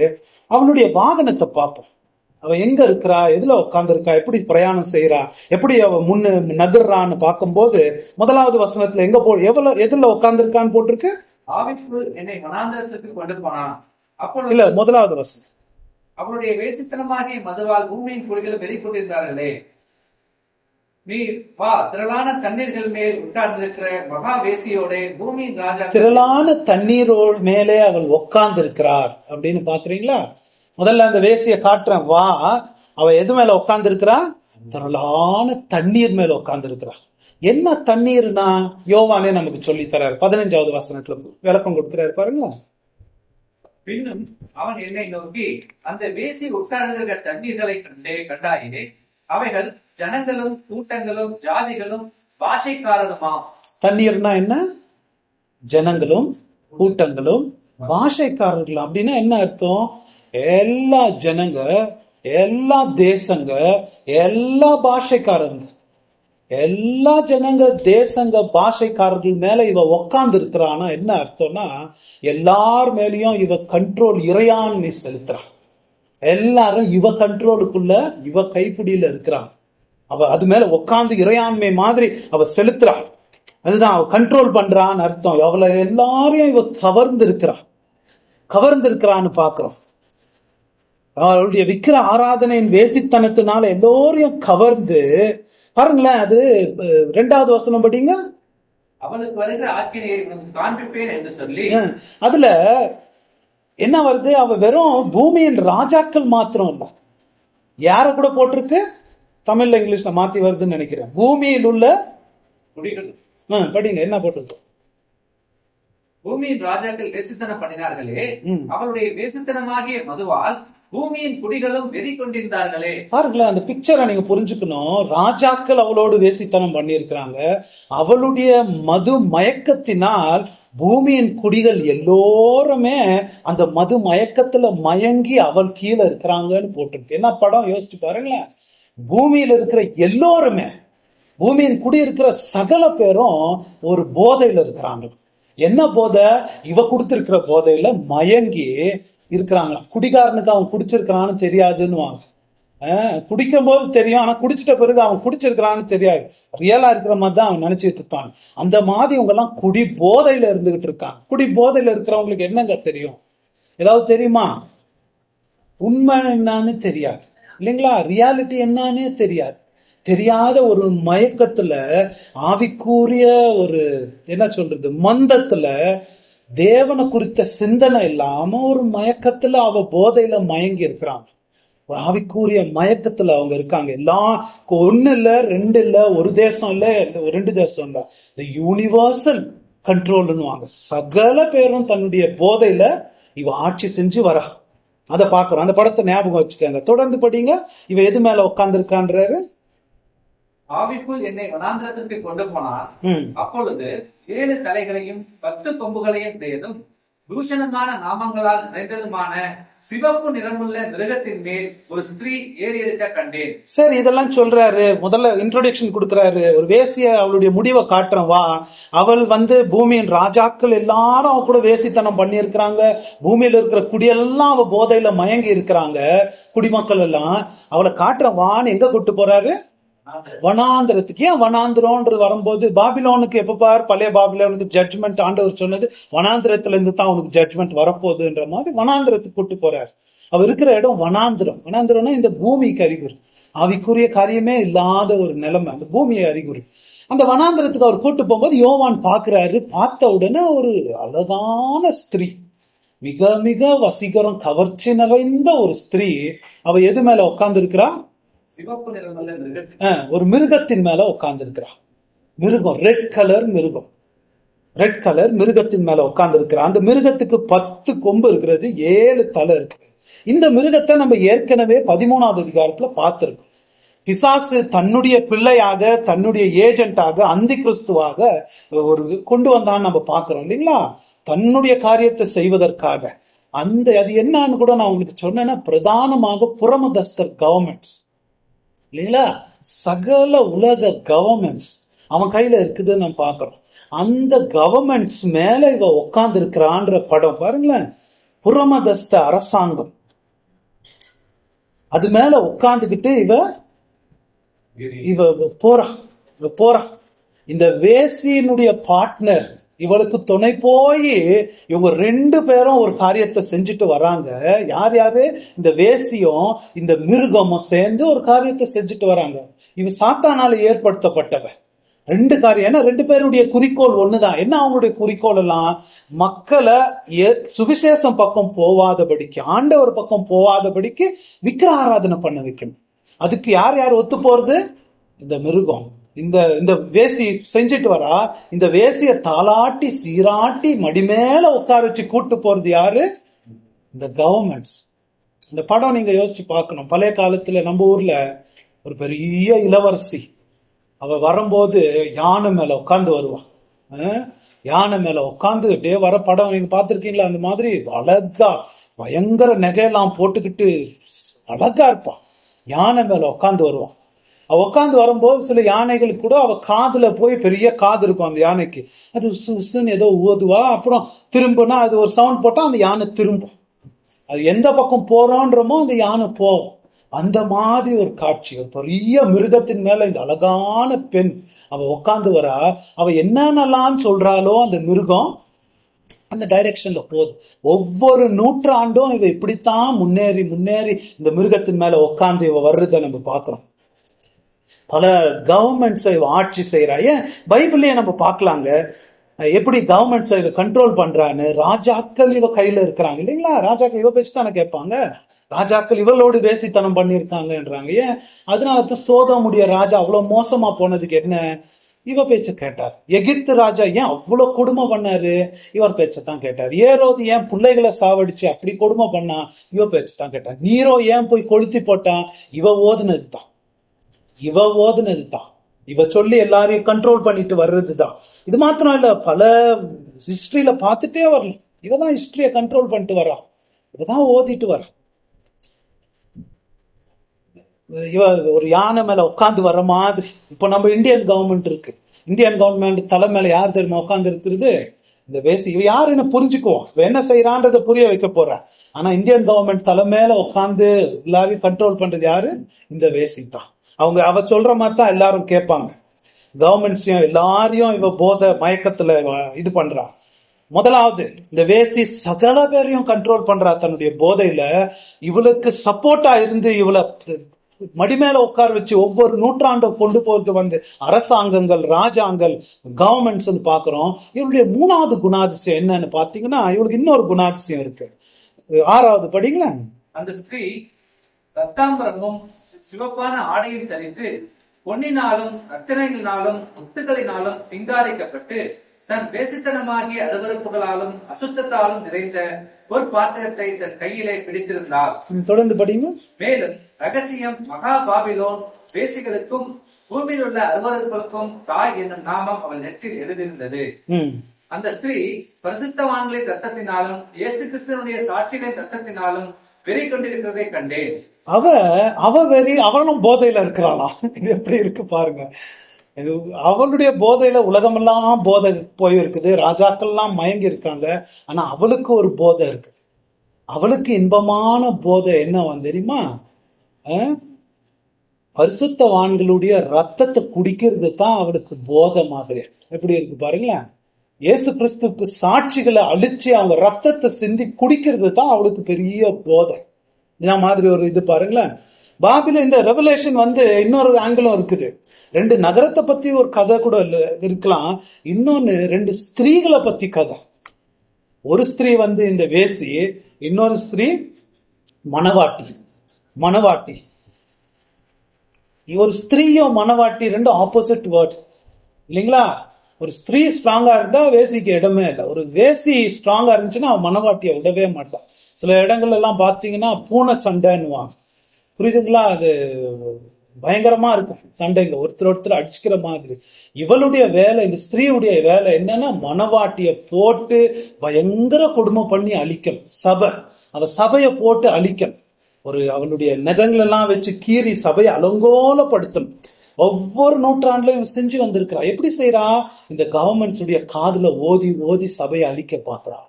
அவனுடைய வாகனத்தை பார்ப்போம். அவ எங்க இருக்கிறா, எதுல உட்கார்ந்து இருக்கா, எப்படி பிரயாணம் செய்யறா, எப்படி அவ முன்னு நகர்றான்னு பார்க்கும்போது, முதலாவது வசனத்துல எதுல உட்கார்ந்து இருக்கான்னு போட்டிருக்கு? ஆவிக்குள் என்னை வனாந்தரத்துக்கு கொண்டு போனான். அப்பொழுது இல்ல, முதலாவது வசனம். அவருடைய வேசித்தனமாகிய மதுவால் பூமியின் குடிகள் வெளிக்கொண்டிருந்தார்களே, நீ வா, திரளான தண்ணீர்கள் மேல் உட்கார்ந்திருக்கிற மகா வேசியோட பூமியின் ராஜா. திரளான தண்ணீரோடு மேலே அவள் உட்கார்ந்து இருக்கிறார் அப்படின்னு பாக்குறீங்களா? முதல்ல அந்த வேசிய காட்டுறேன். வா, அவ எது மேல உட்கார்ந்து இருக்கிறா? திரளான தண்ணீர் மேல உட்கார்ந்து இருக்கிறா. என்ன தண்ணீர்னா யோவானே நமக்கு சொல்லி தராரு. 15வது வசனத்துல விளக்கம் கொடுக்கிறாரு பாருங்க. பின்னும் அவன் என்னை நோக்கி, அந்த வேசி உட்கார்ந்திருக்கிற தண்ணீர்களை கண்டாயே, அவைகள் ஜனங்களும் கூட்டங்களும் ஜாதிகளும் பாஷைக்காரருமா. தண்ணீர்னா என்ன? ஜனங்களும் கூட்டங்களும் பாஷைக்காரர்கள் அப்படின்னா என்ன அர்த்தம்? எல்லா ஜனங்க, எல்லா தேசங்க, எல்லா பாஷைக்காரங்க, எல்லா ஜனங்க தேசங்க பாஷைக்காரர்கள் மேல இவ உக்காந்து இருக்கிறான்னா என்ன அர்த்தம்னா, எல்லார் மேலயும் இவ கண்ட்ரோல் இறையாண்மை செலுத்துறான். எல்லாரும் இவ கண்ட்ரோலுக்குள்ள இவ கைப்பிடியில இருக்கிறான். அவ அது மேல உக்காந்து இறையாண்மை மாதிரி அவ செலுத்துறான். அதுதான் அவ கண்ட்ரோல் பண்றான்னு அர்த்தம். அவளை எல்லாரையும் இவ கவர்ந்து இருக்கிறான்னு பாக்குறோம். அவளுடைய விக்கிர ஆராதனையின் வேசித்தனத்தினால எல்லோரையும் கவர்ந்து, பாருங்களேன், அது 2வது வசனம் படிங்க. அவளுக்கு வருகிற ஆக்கினையை உனக்கு காண்பிப்பேன் என்று சொல்லி, அதுல என்ன வருது? அவ வெறும் பூமியின் ராஜாக்கள் மாத்திரம் இல்ல, யார கூட போட்டிருக்கு? தமிழ்ல இங்கிலீஷ்ல மாத்தி வருதுன்னு நினைக்கிறேன். பூமியில் உள்ள குடிகள். படிங்க, என்ன போட்டிருக்கு? பூமியின் ராஜாக்கள் வேசித்தனம் பண்ணினார்களே, அவளுடைய வேசித்தனமாகிய மதுவால் பூமியின் குடிகளும் வெறி கொண்டிருந்தார்களே. பாருங்களேன், அந்த பிக்சரை நீங்க புரிஞ்சுக்கணும். ராஜாக்கள் அவளோடு வேசித்தனம் பண்ணியிருக்கிறாங்க. அவளுடைய மது மயக்கத்தினால் பூமியின் குடிகள் எல்லோருமே அந்த மது மயக்கத்துல மயங்கி அவள் கீழே இருக்கிறாங்கன்னு போட்டிருக்கு. என்ன படம் யோசிச்சு பாருங்களேன். பூமியில இருக்கிற எல்லோருமே, பூமியின் குடி இருக்கிற சகல பேரும் ஒரு போதையில இருக்கிறாங்க. என்ன போதை? இவ கொடுத்திருக்கிற போதையில மயங்கி இருக்கிறாங்களா. குடிகாரனுக்கு அவன் குடிச்சிருக்கிறான்னு தெரியாதுன்னு குடிக்கும் போது தெரியும், ஆனா குடிச்சிட்ட பிறகு அவன் குடிச்சிருக்கிறான்னு தெரியாது. ரியலா இருக்கிற மாதிரி தான் அவன் நினைச்சிட்டு இருப்பான். அந்த மாதிரி இவங்க எல்லாம் குடி போதையில இருந்துகிட்டு இருக்காங்க. குடி போதையில இருக்கிறவங்களுக்கு என்னங்க தெரியும்? ஏதாவது தெரியுமா? உண்மை என்னன்னு தெரியாது இல்லைங்களா? ரியாலிட்டி என்னன்னு தெரியாத ஒரு மயக்கத்துல, ஆவிக்குரிய ஒரு என்ன சொல்றது, மந்தத்துல, தேவனை குறித்த சிந்தனை இல்லாம ஒரு மயக்கத்துல அவ போதையில மயங்கி இருக்கிறாங்க. ஒரு ஆவிக்குரிய மயக்கத்துல அவங்க இருக்காங்க. எல்லாம் ஒண்ணு இல்ல, ரெண்டு இல்ல, ஒரு தேசம் இல்ல, 2 தேசம் இல்ல, இந்த யூனிவர்சல் கண்ட்ரோல்னுவாங்க. சகல பேரும் தன்னுடைய போதையில இவ ஆட்சி செஞ்சு வரா. அதை பாக்குறோம். அந்த படத்தை ஞாபகம் வச்சுக்கோங்க. தொடர்ந்து படிங்க. இவ எது மேல உட்கார்ந்து இருக்கான்றாரு? ஆவிக்குள் என்னை வனாந்திரத்திற்கு கொண்டு போனார். அப்பொழுது 7 தலைகளையும் 10 கொம்புகளையும் உடையதும் தூஷணமான நாமங்களால் நிறைந்ததுமான சிவப்பு நிறமுள்ள மிருகத்தின் மேல் ஒரு ஸ்திரீ ஏறி இருக்க கண்டேன். சரி, இதெல்லாம் சொல்றாரு. முதல்ல இன்ட்ரோடக்ஷன் கொடுக்கிறாரு. ஒரு வேசிய அவளுடைய முடிவை காட்டுறோம் வா. அவள் பூமியின் ராஜாக்கள் எல்லாரும் அவ கூட வேசித்தனம் பண்ணி இருக்கிறாங்க. பூமியில இருக்கிற குடியெல்லாம் அவ போதையில மயங்கி இருக்கிறாங்க. குடிமக்கள் எல்லாம் அவளை காட்டுறோம் வான்னு எங்க கூட்டு போறாரு? வனாந்திரத்துக்கு. ஏன் வனாந்திரம்ன்றது வரும்போது, பாபிலோனுக்கு எப்ப பாரு பழைய பாபிலோனுக்கு ஜட்ஜ்மெண்ட் ஆண்டவர் சொன்னது வனாந்திரத்துல இருந்து தான் அவனுக்கு ஜட்ஜ்மெண்ட் வரப்போகுதுன்ற மாதிரி வனாந்திரத்துக்கு கூட்டு போறாரு. அவ இருக்கிற இடம் வனாந்திரம். வனாந்திரம்னா இந்த பூமிக்கு அறிகுறி, ஆவிக்குரிய காரியமே இல்லாத ஒரு நிலைமை, அந்த பூமியை அறிகுறி. அந்த வனாந்திரத்துக்கு அவர் கூட்டு போகும்போது யோவான் பாக்குறாரு. பார்த்த உடனே ஒரு அழகான ஸ்திரீ, மிக மிக வசீகரம், கவர்ச்சி நிறைந்த ஒரு ஸ்திரீ. அவ எது மேல உட்கார்ந்து இருக்கிறா? ஒரு மிருகத்தின் மேல உட்கார்ந்து இருக்கிறா. மிருகம், ரெட் கலர் மிருகத்தின் மேல உட்கார்ந்து இருக்கிறா. அந்த மிருகத்துக்கு 10 கொம்பு இருக்கிறது, 7 தலை இருக்கு. இந்த மிருகத்தை நம்ம ஏற்கனவே 13வது அதிகாரத்துல பார்த்திருக்கோம். பிசாசு தன்னுடைய பிள்ளையாக, தன்னுடைய ஏஜென்டாக, அந்தி கிறிஸ்துவாக ஒரு கொண்டு வந்தான்னு நம்ம பாக்குறோம் இல்லைங்களா? தன்னுடைய காரியத்தை செய்வதற்காக. அது என்னன்னு கூட நான் உங்களுக்கு சொன்னேன்னா, பிரதானமாக புறமதஸ்தர் கவர்மெண்ட்ஸ் இல்லைங்களா, சகல உலக கவர்மெண்ட்ஸ் அவன் கையில இருக்குதுன்னு நம்ம பாக்குறோம். அந்த கவர்மெண்ட்ஸ் மேல இவ உட்கார்ந்து இருக்கிறான்ற படம் பாருங்களேன். புறமதஸ்த அரசாங்கம் அது மேல உட்கார்ந்துகிட்டு இவ போறா. இந்த வேசியினுடைய பார்ட்னர் இவளுக்கு துணை போய் இவங்க 2 பேரும் ஒரு காரியத்தை செஞ்சுட்டு வராங்க. யாரு? இந்த வேசியும் இந்த மிருகமும் சேர்ந்து ஒரு காரியத்தை செஞ்சுட்டு வராங்க. இவ சாத்தானால ஏற்படுத்தப்பட்டவ. 2 காரியம். ஏன்னா 2 பேருடைய குறிக்கோள் ஒண்ணுதான். என்ன அவங்களுடைய குறிக்கோள் எல்லாம்? மக்களை சுவிசேஷம் பக்கம் போவாதபடிக்கு, ஆண்டவர் பக்கம் போவாதபடிக்கு விக்கிர ஆராதனை பண்ண வைக்கணும். அதுக்கு யார் ஒத்து போறது? இந்த மிருகம், இந்த வேசி செஞ்சுட்டு வரா. இந்த வேசிய தாளாட்டி சீராட்டி மடிமேல உட்கார வச்சு கூட்டு போறது யாரு? இந்த கவர்மெண்ட்ஸ். இந்த படம் நீங்க யோசிச்சு பார்க்கணும். பழைய காலத்துல நம்ம ஊர்ல ஒரு பெரிய இளவரசி அவ வரும்போது யானை மேல உட்கார்ந்து வருவான். யானை மேல உட்காந்து அப்படியே வர படம் நீங்க பாத்திருக்கீங்களா? அந்த மாதிரி அழகா பயங்கர நகையெல்லாம் போட்டுக்கிட்டு அழகா இருப்பான். யானை மேல உட்காந்து வருவான். அவ உட்காந்து வரும்போது சில யானைகளுக்கு கூட அவ காதுல போய் பெரிய காது இருக்கும் அந்த யானைக்கு. அது உசுன்னு ஏதோ ஊதுவா, அப்புறம் திரும்பினா அது ஒரு சவுண்ட் போட்டா அந்த யானை திரும்பும். அது எந்த பக்கம் போறோன்றமோ அந்த யானை போகும். அந்த மாதிரி ஒரு காட்சி. ஒரு பெரிய மிருகத்தின் மேல இந்த அழகான பெண் அவ உட்காந்து வரா. அவ என்னென்னலாம் சொல்றாளோ அந்த மிருகம் அந்த டைரக்ஷன்ல போகுது. ஒவ்வொரு நூற்றாண்டும் இவ இப்படித்தான் முன்னேறி முன்னேறி இந்த மிருகத்தின் மேல உட்காந்து இவ வர்றதை நம்ம பாக்குறோம். பல கவர்மெண்ட்ஸ் இவ ஆட்சி செய்யறா. ஏன் பைபிள்லயே நம்ம பாக்கலாங்க எப்படி கவர்மெண்ட்ஸ் இவ கண்ட்ரோல் பண்றான்னு. ராஜாக்கள் இவ கையில இருக்கிறாங்க இல்லைங்களா? ராஜாக்கள் இவ பேச்சு தானே கேட்பாங்க. ராஜாக்கள் இவளோடு வேசித்தனம் பண்ணிருக்காங்கன்றாங்க. ஏன்? அதனாலதான் சோதோமுடைய ராஜா அவ்வளவு மோசமா போனதுக்கு என்ன? இவ பேச்ச கேட்டார். எகிப்து ராஜா ஏன் அவ்வளவு கொடுமை பண்ணாரு? இவர் பேச்சதான் கேட்டார். ஏரோது ஏன் பிள்ளைகளை சாவடிச்சு அப்படி கொடுமை பண்ணா? இவ பேச்சதான் கேட்டார். நீரோ ஏன் போய் கொளுத்தி போட்டான்? இவ ஓதுனதுதான். இவ சொல்லி எல்லாரையும் கண்ட்ரோல் பண்ணிட்டு வர்றதுதான். இது மாத்திரம் இல்ல, பல ஹிஸ்டரியில பார்த்துட்டே வரலாம். இவதான் ஹிஸ்டரிய கண்ட்ரோல் பண்ணிட்டு வரா. இவதான் ஓதிட்டு வர. இவ ஒரு யானை மேல உட்காந்து வர்ற மாதிரி. இப்ப நம்ம இந்தியன் கவர்மெண்ட் இருக்கு. இந்தியன் கவர்மெண்ட் தலை மேல யார் தெரியுமா உட்கார்ந்து இருக்கிறது? இந்த வேசி. இவ யாருன்னு புரிஞ்சுக்குவோம். இவ என்ன செய்யறான்றத புரிய வைக்க போற. ஆனா இந்தியன் கவர்மெண்ட் தலை மேல உட்காந்து எல்லாரையும் கண்ட்ரோல் பண்றது யாரு? இந்த வேசி தான். அவ சொல்ற மாதிரி தான் எல்லாரும் கேட்பாங்க. கவர்மெண்ட்ஸையும் எல்லாரையும் இவ போத மயக்கத்துல இது பண்றா. முதலாவது இந்த வேசி சகல பேரையும் கண்ட்ரோல் பண்றா தன்னுடைய போதையில. இவளுக்கு சப்போர்ட்டா இருந்து இவளை மடிமேல உட்கார வச்சு ஒவ்வொரு நூற்றாண்டும் கொண்டு போறது வந்து அரசாங்கங்கள், ராஜாங்கள், கவர்மெண்ட்ஸ் பாக்குறோம். இவளுடைய மூணாவது குணாதிசயம் என்னன்னு பாத்தீங்கன்னா, இவளுக்கு இன்னொரு குணாதிசயம் இருக்கு. 6வது படிங்களா? அந்த ஸ்திரீ ரத்தாம்பரமும் சிவப்பான ஆடையும் தரித்து பொன்னினாலும் ரத்தினங்களினாலும் முத்துக்களினாலும் சிங்காரிக்கப்பட்டு தன் வேசித்தனமாகிய அருவருப்புகளாலும் அசுத்தத்தாலும் நிறைந்த ஒரு பாத்திரத்தை தன் கையிலே பிடித்திருந்தாள். தொடர்ந்து படிங்க. மேலும் ரகசியம் மகா பாபிலோன் வேசிகளுக்கும் பூமியில் உள்ள அருவருப்புகளுக்கும் தாய் என்னும் நாமம் அவள் நெற்றில் எழுதியிருந்தது. அந்த ஸ்திரீ பரிசுத்தவான்களின் ரத்தத்தினாலும் இயேசு கிறிஸ்துவனுடைய சாட்சிகளின் ரத்தத்தினாலும் வெறி கொண்டிருக்கிறதை கண்டேன். அவளும் போதையில இருக்கிறாளாம். இது எப்படி இருக்கு பாருங்க. அவளுடைய போதையில உலகமெல்லாம் போதை போயிருக்குது. ராஜாக்கள் எல்லாம் மயங்கி இருக்காங்க. ஆனா அவளுக்கு ஒரு போதை இருக்குது. அவளுக்கு இன்பமான போதை என்ன தெரியுமா? பரிசுத்தவான்களுடைய ரத்தத்தை குடிக்கிறது தான் அவளுக்கு போதை மாதிரி. எப்படி இருக்கு பாருங்களேன். இயேசு கிறிஸ்துக்கு சாட்சிகளை அழிச்சு அவங்க ரத்தத்தை சிந்தி குடிக்கிறது தான் அவளுக்கு பெரிய போதை. இந்த மாதிரி ஒரு இது பாருங்களேன். பாபில இந்த ரெவலேஷன் இன்னொரு ஆங்கிளும் இருக்குது. 2 நகரத்தை பத்தி ஒரு கதை கூட இருக்கலாம். இன்னொன்னு 2 ஸ்திரீகளை பத்தி கதை. ஒரு ஸ்திரீ இந்த வேசி, இன்னொரு ஸ்திரீ மணவாட்டி. ஒரு ஸ்திரீயும் மணவாட்டி 2 ஆப்போசிட் வேர்ட் இல்லைங்களா? ஒரு ஸ்திரீ ஸ்ட்ராங்கா இருந்தா வேசிக்கு இடமே இல்லை. ஒரு வேசி ஸ்ட்ராங்கா இருந்துச்சுன்னா மணவாட்டியை விடவே மாட்டான். சில இடங்கள் எல்லாம் பாத்தீங்கன்னா பூனை சண்டைன்னுவாங்க. புரியுதுங்களா? அது பயங்கரமா இருக்கும். சண்டைங்க ஒருத்தர் அடிச்சுக்கிற மாதிரி. இவளுடைய வேலை, இந்த ஸ்திரீவுடைய வேலை என்னன்னா மணவாட்டிய போட்டு பயங்கர கொடுமை பண்ணி அழிக்கணும். அவ சபையை போட்டு அழிக்கணும். அவளுடைய நகங்கள் எல்லாம் வச்சு கீறி சபையை அலங்கோலப்படுத்தணும். ஒவ்வொரு நூற்றாண்டுலயும் செஞ்சு வந்திருக்கிறா. எப்படி செய்யறா? இந்த கவர்மெண்ட்ஸ் உடைய காதுல ஓதி ஓதி சபையை அழிக்க பாக்குறா.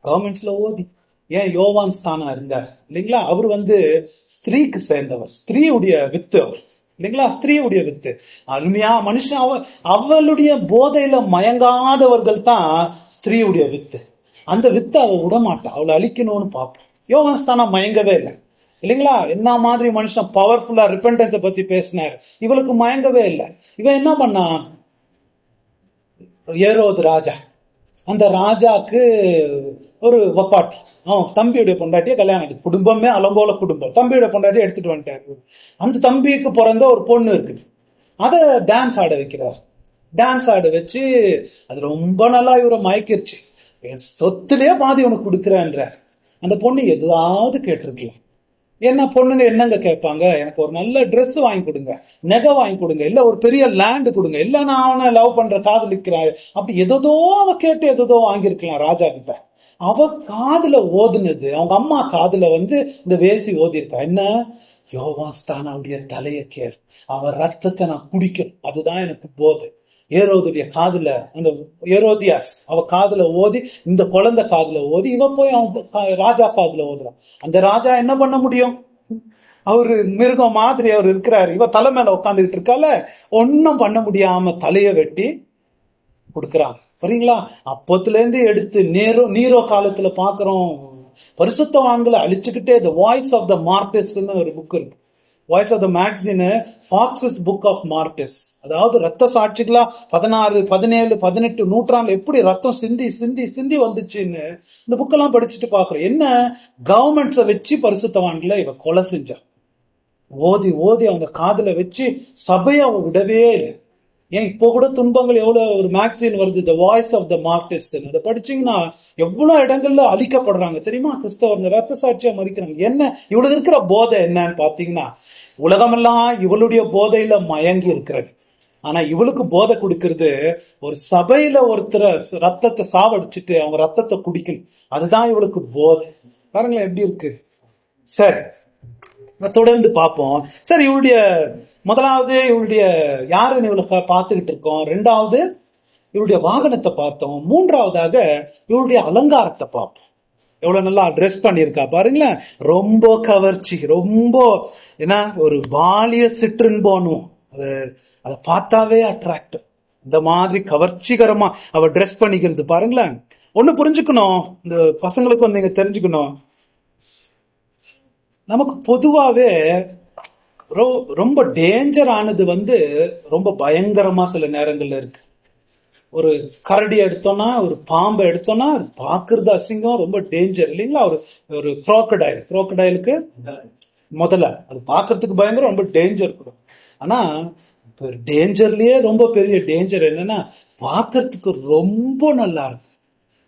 கவர்மெண்ட்ஸ்ல ஓதி. ஏன் யோவான் ஸ்தானம் இருந்தார் இல்லைங்களா? அவர் ஸ்திரீக்கு சேர்ந்தவர். ஸ்திரீவுடைய வித்து அவர் இல்லைங்களா? ஸ்திரீவுடைய வித்து அருமையா மனுஷன். அவளுடைய போதையில மயங்காதவர்கள் தான் ஸ்திரீவுடைய வித்து. அந்த வித்து அவ விடமாட்டா. அவளை அழிக்கணும்னு பார்ப்போம். யோவான் ஸ்தானம் மயங்கவே இல்லை இல்லைங்களா? என்ன மாதிரி மனுஷன் பவர்ஃபுல்லா ரிப்பெண்டன்ஸை பத்தி பேசினார். இவளுக்கு மயங்கவே இல்லை. இவன் என்ன பண்ணா? ஏரோது ராஜா, அந்த ராஜாக்கு ஒரு வப்பாட்டி, தம்பியுடைய பொண்டாட்டிய கல்யாணம். குடும்பமே அலங்கோல குடும்பம். தம்பியுடைய பொண்டாட்டிய எடுத்துட்டு வந்துட்டாரு. அந்த தம்பிக்கு பிறந்த ஒரு பொண்ணு இருக்குது. அத டான்ஸ் ஆட வைக்கிறார். டான்ஸ் ஆட வச்சு அது ரொம்ப நல்லா இவரை மயக்கிருச்சு. என் சொத்துலயே பாதி உனக்கு கொடுக்குறேன்ற. அந்த பொண்ணு எதாவது கேட்டிருக்கலாம். என்ன பொண்ணுங்க என்னங்க கேட்பாங்க, எனக்கு ஒரு நல்ல Dress வாங்கி கொடுங்க, நகை வாங்கி கொடுங்க, இல்ல ஒரு பெரிய லேண்ட் கொடுங்க, இல்ல நான் அவனை லவ் பண்ற காதலிக்கிறேன், அப்படி எதோ அவ கேட்டு எதோ வாங்கியிருக்கலாம் ராஜா கிட்ட. அவ காதுல ஓதுனது, அவங்க அம்மா காதுல இந்த வேசி ஓதி இருக்கா என்ன, யோவாஸ்தானாவுடைய தலைய கேர், அவன் ரத்தத்தை நான் குடிக்கணும், அதுதான் எனக்கு போதை. ஏரோதுடைய காதுல, அந்த ஏரோதியாஸ் அவ காதுல ஓதி, இந்த குழந்தை காதுல ஓதி, இவ போய் அவன் ராஜா காதுல ஓதுறான். அந்த ராஜா என்ன பண்ண முடியும், அவரு மிருகம் மாதிரி அவர் இருக்கிறாரு, இவ தலை மேல உட்காந்துக்கிட்டு இருக்கால, ஒன்னும் பண்ண முடியாம தலைய வெட்டி கொடுக்கறாங்க. சரிங்களா? அப்பத்துல இருந்து எடுத்து நீரோ காலத்துல பாக்குறோம், பரிசுத்தவான்களை அழிச்சுக்கிட்டே The Voice of the Martyrs ஒரு புக் இருக்கு. வாய்ஸ் ஆஃப் த மேக்சின், ஃபாக்ஸஸ் புக் ஆஃப் மார்டிஸ். அதாவது ரத்த சாட்சிகளா 16, 17, 18 நூற்றாண்டு எப்படி ரத்தம் சிந்தி சிந்தி சிந்தி வந்துச்சுன்னு இந்த புக்கெல்லாம் படிச்சுட்டு பாக்குறோம். என்ன கவர்மெண்ட்ஸ வச்சு பரிசுத்தவான்களை இவ கொலை செஞ்சா, ஓதி ஓதி அவங்க காதுல வச்சு சபையை அவ விடவே இல்லை. ஏன் இப்போ கூட துன்பங்கள் எவ்வளவு, ஒரு மேக்சின் வருது The Voice of the Martyrs, அதை படிச்சீங்கன்னா எவ்வளவு இடங்கள்ல அழிக்கப்படுறாங்க தெரியுமா கிறிஸ்தவங்க, ரத்த சாட்சியா மறிக்கிறாங்க. என்ன இவளுக்கு இருக்கிற போதை என்னன்னு பாத்தீங்கன்னா, உலகமெல்லாம் இவளுடைய போதையில மயங்கி இருக்கிறது. ஆனா இவளுக்கு போதை கொடுக்கறது, ஒரு சபையில ஒருத்தரை ரத்தத்தை சாவடிச்சுட்டு அவங்க ரத்தத்தை குடிக்கணும், அதுதான் இவளுக்கு போதை. பாருங்களேன் எப்படி இருக்கு. சரி, தொடர்ந்து பார்ப்போம். சரி, இவளுடைய முதலாவது இவளுடைய யாருன்னு இவளுக்கு பார்த்துக்கிட்டு இருக்கோம். ரெண்டாவது இவளுடைய வாகனத்தை பார்த்தோம். மூன்றாவதாக இவளுடைய அலங்காரத்தை பார்ப்போம். எவ்வளவு நல்லா ட்ரெஸ் பண்ணிருக்கா பாருங்களேன். ரொம்ப கவர்ச்சி, ரொம்ப என்ன ஒரு பாலிய சிற்றின்போனும், அதை பார்த்தாவே அட்ராக்டிவ். இந்த மாதிரி கவர்ச்சிகரமா அவ ட்ரெஸ் பண்ணிக்கிறது பாருங்களேன். ஒண்ணு புரிஞ்சுக்கணும், இந்த பசங்களுக்கு நீங்க தெரிஞ்சுக்கணும், நமக்கு பொதுவாவே ரொம்ப டேஞ்சர் ஆனது ரொம்ப பயங்கரமா சில நேரங்கள்ல இருக்கு. ஒரு கரடி எடுத்தோம்னா, ஒரு பாம்பை எடுத்தோம்னா, அது பாக்குறது அசிங்கம், ரொம்ப டேஞ்சர் இல்லைங்களா? ஒரு குரோக்கடைலுக்கு முதல்ல அது பாக்குறதுக்கு பயங்கரம், ரொம்ப டேஞ்சர் கூட. ஆனா டேஞ்சர்லயே ரொம்ப பெரிய டேஞ்சர் என்னன்னா, பாக்குறதுக்கு ரொம்ப நல்லா இருக்கும்,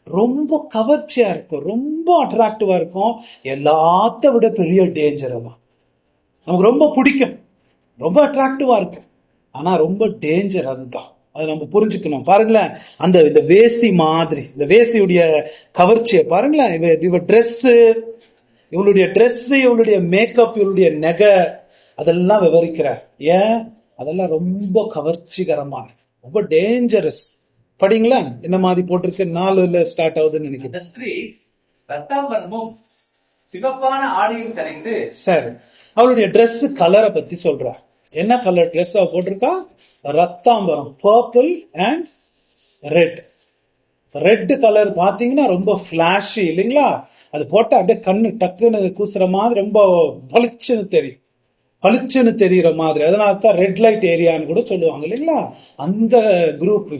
ரொம்ப கவர்ச்சியா இருக்கும், ரொம்ப அட்ராக்டிவா இருக்கும். எல்லாத்த விட பெரிய டேஞ்சர் தான். நமக்கு ரொம்ப பிடிக்கும், ரொம்ப அட்ராக்டிவா இருக்கு, ஆனா ரொம்ப டேஞ்சர் அதுதான். அதை நம்ம புரிஞ்சுக்கணும். பாருங்களேன், இந்த வேசி மாதிரி, இந்த வேசியுடைய கவர்ச்சியை பாருங்களேன். இவ ட்ரெஸ், இவளுடைய ட்ரெஸ், இவளுடைய மேக்கப், இவளுடைய நகை, அதெல்லாம் விவரிக்கிறார். ஏன் அதெல்லாம் ரொம்ப கவர்ச்சிகரமான, ரொம்ப டேஞ்சரஸ். படிங்களா என்ன மாதிரி போட்டிருக்கு, 4ல ஸ்டார்ட் ஆகுதுன்னு நினைக்கிறேன். இந்த ஸ்திரீ ரத்தாம்பரமும் சிவப்பான ஆடையும் தரித்து. சரி, அவளுடைய ட்ரெஸ் கலரை பத்தி சொல்றா. என்ன கலர் ட்ரெஸ் அவ போட்டிருக்கா? ரத்தாம்பரம், purple and red. Red colour பாத்தீங்கன்னா ரொம்ப பிளாஷி இல்லைங்களா? அது போட்டா அப்படியே கண்ணு டக்குன்னு கூசுற மாதிரி, ரொம்ப பளிச்சுன்னு தெரியும், பளிச்சுன்னு தெரியுற மாதிரி. அதனாலதான் ரெட் லைட் ஏரியான்னு கூட சொல்லுவாங்க இல்லைங்களா? அந்த குரூப்,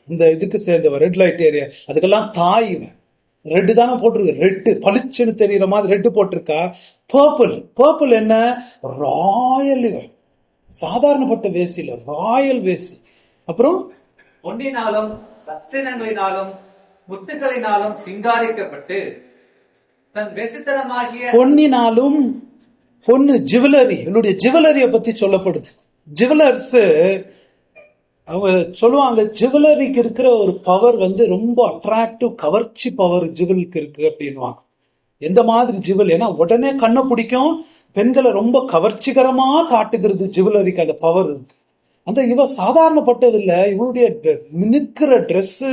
இந்த இதுக்கு சேர்ந்தவ ரெட் லைட் ஏரியா, அதுக்கெல்லாம் தாய் ரெட்டு தானே போட்டிருக்கு. ரெட்டு பளிச்சுன்னு தெரியுற மாதிரி ரெட்டு போட்டிருக்கா. பர்பிள் என்ன, ராயல், சாதாரணப்பட்ட வேசியில ராயல் வேசி. அப்புறம் பொன்னினாலும் ரத்தினங்களினாலும் முத்துக்களினாலும் சிங்காரிக்கப்பட்டு தன் வேசித்தனமாகிய, பொன்னினாலும், பொண்ணு ஜுவல்லரி, என்னுடைய ஜுவல்லரிய பத்தி சொல்லப்படுது. ஜுவல்லர்ஸ் அவங்க சொல்லுவாங்க, ஜுவல்லரிக்கு இருக்கிற ஒரு பவர் ரொம்ப அட்ராக்டிவ், கவர்ச்சி பவர் ஜுவலுக்கு இருக்கு அப்படின்வாங்க. எந்த மாதிரி ஜுவல், ஏன்னா உடனே கண்ணை பிடிக்கும், பெண்களை ரொம்ப கவர்ச்சிகரமா காட்டுகிறது ஜுவல்லரிக்கு அந்த பவர் இருக்கு. இவ சாதாரணப்பட்டது இல்ல, இவளுடைய மினுக்கிற ட்ரெஸ்,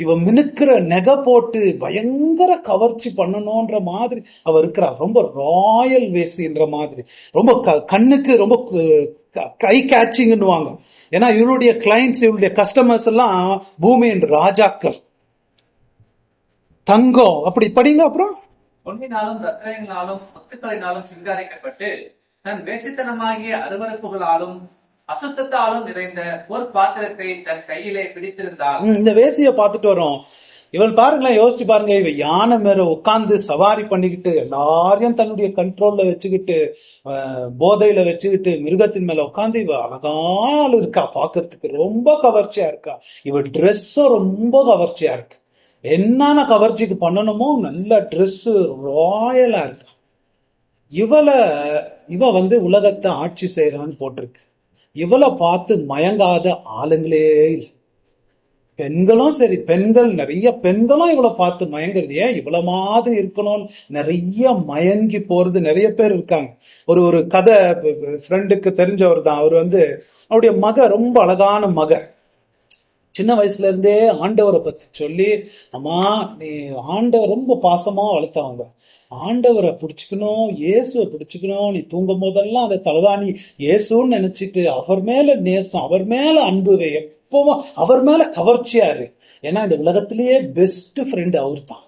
இவ மினுக்கிற நகை போட்டு பயங்கர கவர்ச்சி பண்ணணும்ன்ற மாதிரி அவ இருக்கிறா. ரொம்ப ராயல் வேசின்ற மாதிரி, ரொம்ப கண்ணுக்கு ரொம்ப கை கேச்சிங்னுவாங்க. ஏன்னா இவளுடைய கிளைண்ட்ஸ், இவளுடைய கஸ்டமர்ஸ் எல்லாம் பூமியின் ராஜாக்கள், தங்கம். அப்படி படிங்க. அப்புறம் பொன்னினாலும் ரத்தினங்களினாலும் முத்துக்களினாலும் சிங்காரிக்கப்பட்டு தன் வேசித்தனமாகிய அருவருப்புகளாலும் அசுத்தத்தாலும் நிறைந்த ஒரு பாத்திரத்தை தன் கையிலே பிடித்திருந்தாள். இந்த வேசிய பார்த்துட்டு வரோம். இவள் பாருங்களேன், யோசிச்சு பாருங்க, இவ யானை மேல உட்கார்ந்து சவாரி பண்ணிக்கிட்டு, எல்லாரையும் தன்னுடைய கண்ட்ரோல்ல வச்சுக்கிட்டு, போதையில வச்சுக்கிட்டு, மிருகத்தின் மேல உட்கார்ந்து இவ அழகால இருக்கா, பாக்குறதுக்கு ரொம்ப கவர்ச்சியா இருக்கா. இவ ட்ரெஸ்ஸும் ரொம்ப கவர்ச்சியா இருக்கு. என்னென்ன கவர்ச்சிக்கு பண்ணணுமோ நல்ல ட்ரெஸ், ராயலா இருக்கா. இவ வந்து உலகத்தை ஆட்சி செய்யறான்னு போட்டிருக்கு. இவளை பார்த்து மயங்காத ஆளுங்களே இல்லை. பெண்களும் சரி, நிறைய பெண்களும் இவளை பார்த்து மயங்குறது. ஏன் இவ்வளவு மாதிரி இருக்கணும்னு நிறைய மயங்கி போறது நிறைய பேர் இருக்காங்க. ஒரு கதை ஃப்ரெண்டுக்கு தெரிஞ்சவர் தான். அவர் வந்து அவருடைய ரொம்ப அழகான சின்ன வயசுல இருந்தே ஆண்டவரை பத்தி சொல்லி, அம்மா நீ ஆண்டவர் ரொம்ப பாசமா வளர்த்தவங்க, ஆண்டவரை பிடிச்சுக்கணும், இயேசுவை பிடிச்சுக்கணும், நீ தூங்கும் போதெல்லாம் அந்த தலகாணி இயேசுன்னு நினைச்சிட்டு அவர் மேல நேசம், அவர் மேல அன்பு, எப்பவும் அவர் மேல கவர்ச்சியாரு. ஏன்னா இந்த உலகத்திலேயே பெஸ்ட் ஃப்ரெண்ட் அவர் தான்.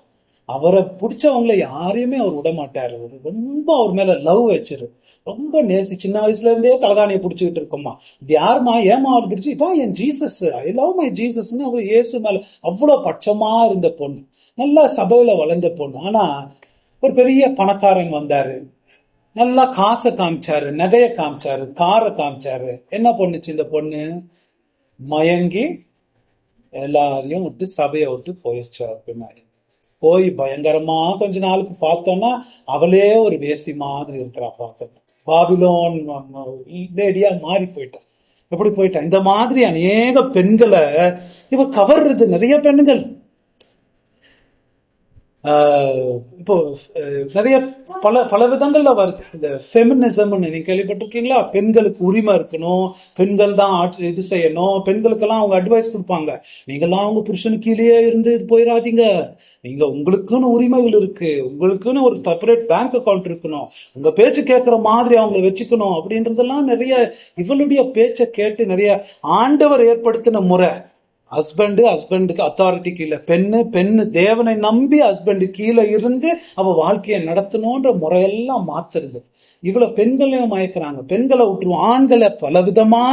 அவரை பிடிச்சவங்களை யாரையுமே அவர் விட மாட்டாரு. ரொம்ப அவர் மேல லவ் வச்சிரு, ரொம்ப நேசி. சின்ன வயசுல இருந்தே தலகாணியை பிடிச்சுக்கிட்டு இருக்கோம்மா. இது யாருமா ஏமா அவர் பிடிச்சு, இதான் என் ஜீசஸ், ஐ லவ் மை ஜீசஸ்ன்னு அவர் இயேசு மேல அவ்வளவு பட்சமா இருந்த பொண்ணு, நல்லா சபையில வளர்ந்த பொண்ணு. ஆனா ஒரு பெரிய பணக்காரன் வந்தாரு, நல்லா காசை காமிச்சாரு, நகைய காமிச்சாரு, காரை காமிச்சாரு. என்ன பண்ணுச்சு இந்த பொண்ணு? மயங்கி எல்லாரையும் விட்டு சபையை விட்டு போயிடுச்சு. பின்னாடி போய் பயங்கரமா கொஞ்ச நாளுக்கு பார்த்தோம்னா அவளே ஒரு வேசி மாதிரி இருக்கிறா. பார்க்க பாபிலோன் லேடியா மாறி போயிட்டான். எப்படி போயிட்டான்? இந்த மாதிரி அநேக பெண்களை இவ கவர்றது. நிறைய பெண்கள் இப்போ நிறைய பல விதங்கள்ல வருது. இந்த ஃபெமினிசம் நீங்க கேள்விப்பட்டிருக்கீங்களா? பெண்களுக்கு உரிமை இருக்கணும், பெண்கள் தான் இது செய்யணும். பெண்களுக்கெல்லாம் அவங்க அட்வைஸ் கொடுப்பாங்க, நீங்கெல்லாம் அவங்க புருஷனுக்கு கீழே இருந்து போயிடாதீங்க, நீங்க உங்களுக்குன்னு உரிமைகள் இருக்கு, உங்களுக்குன்னு ஒரு செப்பரேட் பேங்க் அக்கௌண்ட் இருக்கணும், உங்க பேச்சு கேட்கிற மாதிரி அவங்களை வச்சுக்கணும் அப்படின்றதெல்லாம் நிறைய. இவளுடைய பேச்சை கேட்டு நிறைய ஆண்டவர் ஏற்படுத்தின முறை, ஹஸ்பண்டுக்கு அத்தாரிட்டி கீழே, பெண்ணு தேவனை நம்பி ஹஸ்பண்டு கீழே இருந்து அவ வாழ்க்கையை நடத்தணும்ன்ற முறையெல்லாம் மாத்துறது. இவ்வளவு பெண்களையும் மயக்கிறாங்க. பெண்களை விட்டுருவோம், ஆண்களை பல விதமா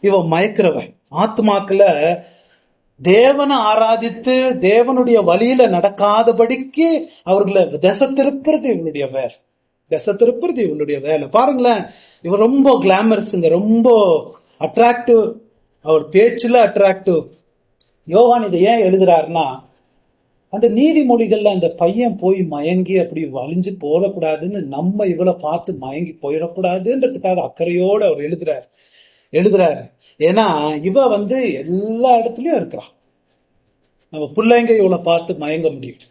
இவ மயக்கிறவ. ஆத்மாக்களை தேவனை ஆராதித்து தேவனுடைய வழியில நடக்காதபடிக்கு அவர்களை திசை திருப்புறது இவளுடைய வேலை. பாருங்களேன், இவ ரொம்ப கிளாமர்ஸுங்க, ரொம்ப அட்ராக்டிவ், அவர் பேச்சுல அட்ராக்டிவ். யோவான் இதை ஏன் எழுதுறாருன்னா, அந்த நீதிமொழிகள்ல அந்த பையன் போய் மயங்கி அப்படி வலிஞ்சு போடக்கூடாதுன்னு, நம்ம இவளை பார்த்து மயங்கி போயிடக்கூடாதுன்றதுக்காக அக்கறையோடு அவர் எழுதுறாரு. ஏன்னா இவ வந்து எல்லா இடத்துலயும் இருக்கிறான். நம்ம பிள்ளைங்க இவளை பார்த்து மயங்க முடியும்,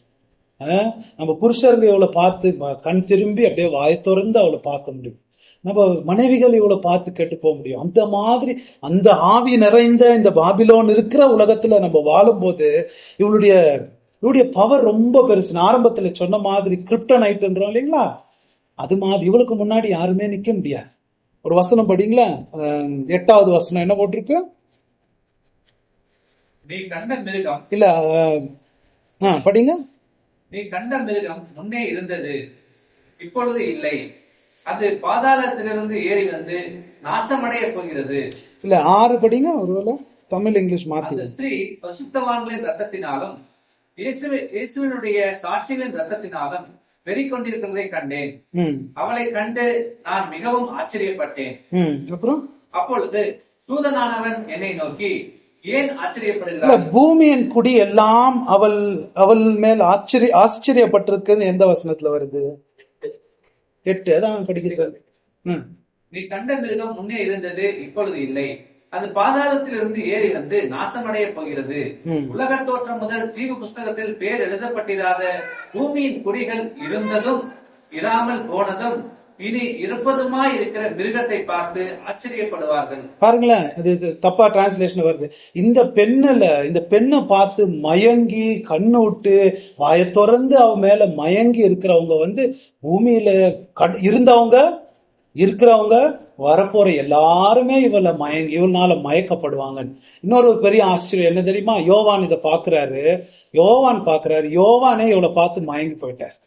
நம்ம புருஷருங்க இவளை பார்த்து கண் திரும்பி அப்படியே வாயை திறந்து அவளை பார்க்க முடியும், நம்ம மனைவிகள் இவளை பார்த்து கேட்டு போக முடியும். அந்த மாதிரி அந்த ஆவி நிறைந்த இந்த பாபிலோன் இருக்கிற உலகத்துல நம்ம வாழும் போது இவளுடைய பவர் ரொம்ப பெருசு. ஆரம்பத்துல சொன்ன மாதிரி கிரிப்டனைட்ன்றோம் இல்லைங்களா, அது மாதிரி இவளுக்கு முன்னாடி யாருமே நிக்க முடியாது. ஒரு வசனம் படிங்களா, 8வது வசனம் என்ன போட்டிருக்கு? நீ கண்ட மிருகம் இல்ல, படிங்க. நீ கண்ட மிருகம் முன்னே இருந்தது, இப்பொழுது இல்லை, அது பாதாளத்திலிருந்து ஏறி வந்து நாசமடைய போகிறது. இல்ல 6 படிங்க. ஒருவேளை தமிழ் இங்கிலீஷ் மாத்தி. அந்த ஸ்திரீ பரிசுத்தவான்களின் ரத்தத்தினாலும் இயேசுவினுடைய சாட்சிகளின் ரத்தத்தினாலும் வெறிக்கொண்டிருக்கிறதை கண்டேன். அவளை கண்டு நான் மிகவும் ஆச்சரியப்பட்டேன். அப்புறம் அப்பொழுது தூதனானவன் என்னை நோக்கி, ஏன் ஆச்சரியப்படுகிறார்? பூமியின் குடி எல்லாம் அவள் மேல் ஆச்சரியப்பட்டிருக்கு. எந்த வசனத்துல வருது? 8. அதான் படிக்கிறது. நீ கண்ட மிருகம் முன்னே இருந்தது, இப்பொழுது இல்லை, அது பாதாளத்திலிருந்து ஏறி வந்து நாசமடைய போகிறது. உலக தோற்றம் முதல் ஜீவ புஸ்தகத்தில் பேர் எழுதப்பட்டிராத பூமியின் குடிகள் இருந்ததும் இராமல் போனதும் இனி இருப்பதுமா இருக்கிற மிருகத்தை பார்த்து ஆச்சரியப்படுவார்கள். பாருங்களேன், இது தப்பா டிரான்ஸ்லேஷன் வருது. இந்த பெண்ணை பார்த்து மயங்கி கண்ணு விட்டு வாயை திறந்து அவ மேல மயங்கி இருக்கிறவங்க வந்து பூமியில இருக்கிறவங்க வரப்போற எல்லாருமே இவனால மயக்கப்படுவாங்க. இன்னொரு பெரிய ஆச்சரியம் என்ன தெரியுமா? யோவான் இதை பாக்குறாரு. யோவானே இவளை பார்த்து மயங்கி போயிட்டார்.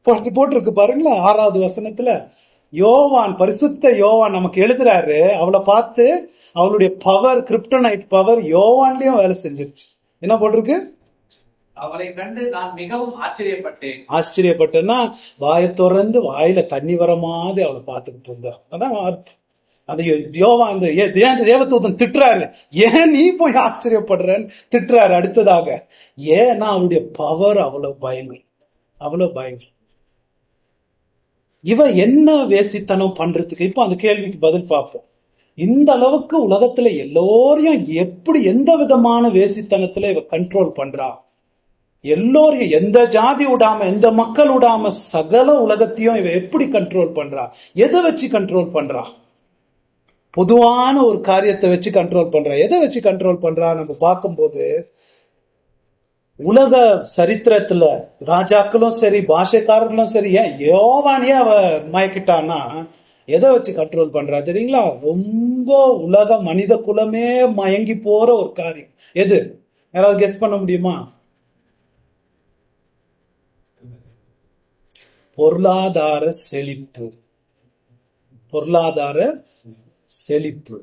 போட்டிருக்கு பாருங்களா 6வது வசனத்துல. பரிசுத்த யோவான் நமக்கு எழுதுறாரு. அவளை பார்த்து அவளுடைய பவர், கிரிப்டனைட் பவர் யோவான்லயும் வேலை செஞ்சிருச்சு. என்ன போட்டிருக்கு? அவளை கண்டு நான் மிகவும் ஆச்சரியப்பட்டேன்னா வாயை திறந்து வாயில தண்ணி வர மாதிரி அவளை பார்த்துக்கிட்டு இருந்தா. அதான் அர்த்தம். அந்த யோவான் தேவதூதன் திட்டுறாரு, ஏன் நீ போய் ஆச்சரியப்படுறன்னு திட்டுறாரு. அடுத்ததாக ஏன்னா அவளுடைய பவர் அவ்வளவு பயங்கரம். இவ என்ன வேசித்தனம் பண்றதுக்கு? இப்ப அந்த கேள்விக்கு பதில் பார்ப்போம். இந்த அளவுக்கு உலகத்துல எல்லோரையும் எப்படி எந்த விதமான வேசித்தனத்துல இவ கண்ட்ரோல் பண்றா? எல்லோரையும் எந்த ஜாதி விடாம எந்த மக்கள் விடாம சகல உலகத்தையும் இவ எப்படி கண்ட்ரோல் பண்றா? எதை வச்சு கண்ட்ரோல் பண்றா? பொதுவான ஒரு காரியத்தை வச்சு கண்ட்ரோல் பண்றா. எதை வச்சு கண்ட்ரோல் பண்றா நம்ம பார்க்கும்போது, உலக சரித்திரத்துல ராஜாக்களும் சரி பாஷைக்காரர்களும் சரி, ஏன் யோவானியே அவ மயக்கிட்டான்னா எதை வச்சு கண்ட்ரோல் பண்றா தெரியுங்களா? ரொம்ப உலக மனித குலமே மயங்கி போற ஒரு காரியம் எது? யாராவது கெஸ் பண்ண முடியுமா? பொருளாதார செழிப்பு. பொருளாதார செழிப்பு.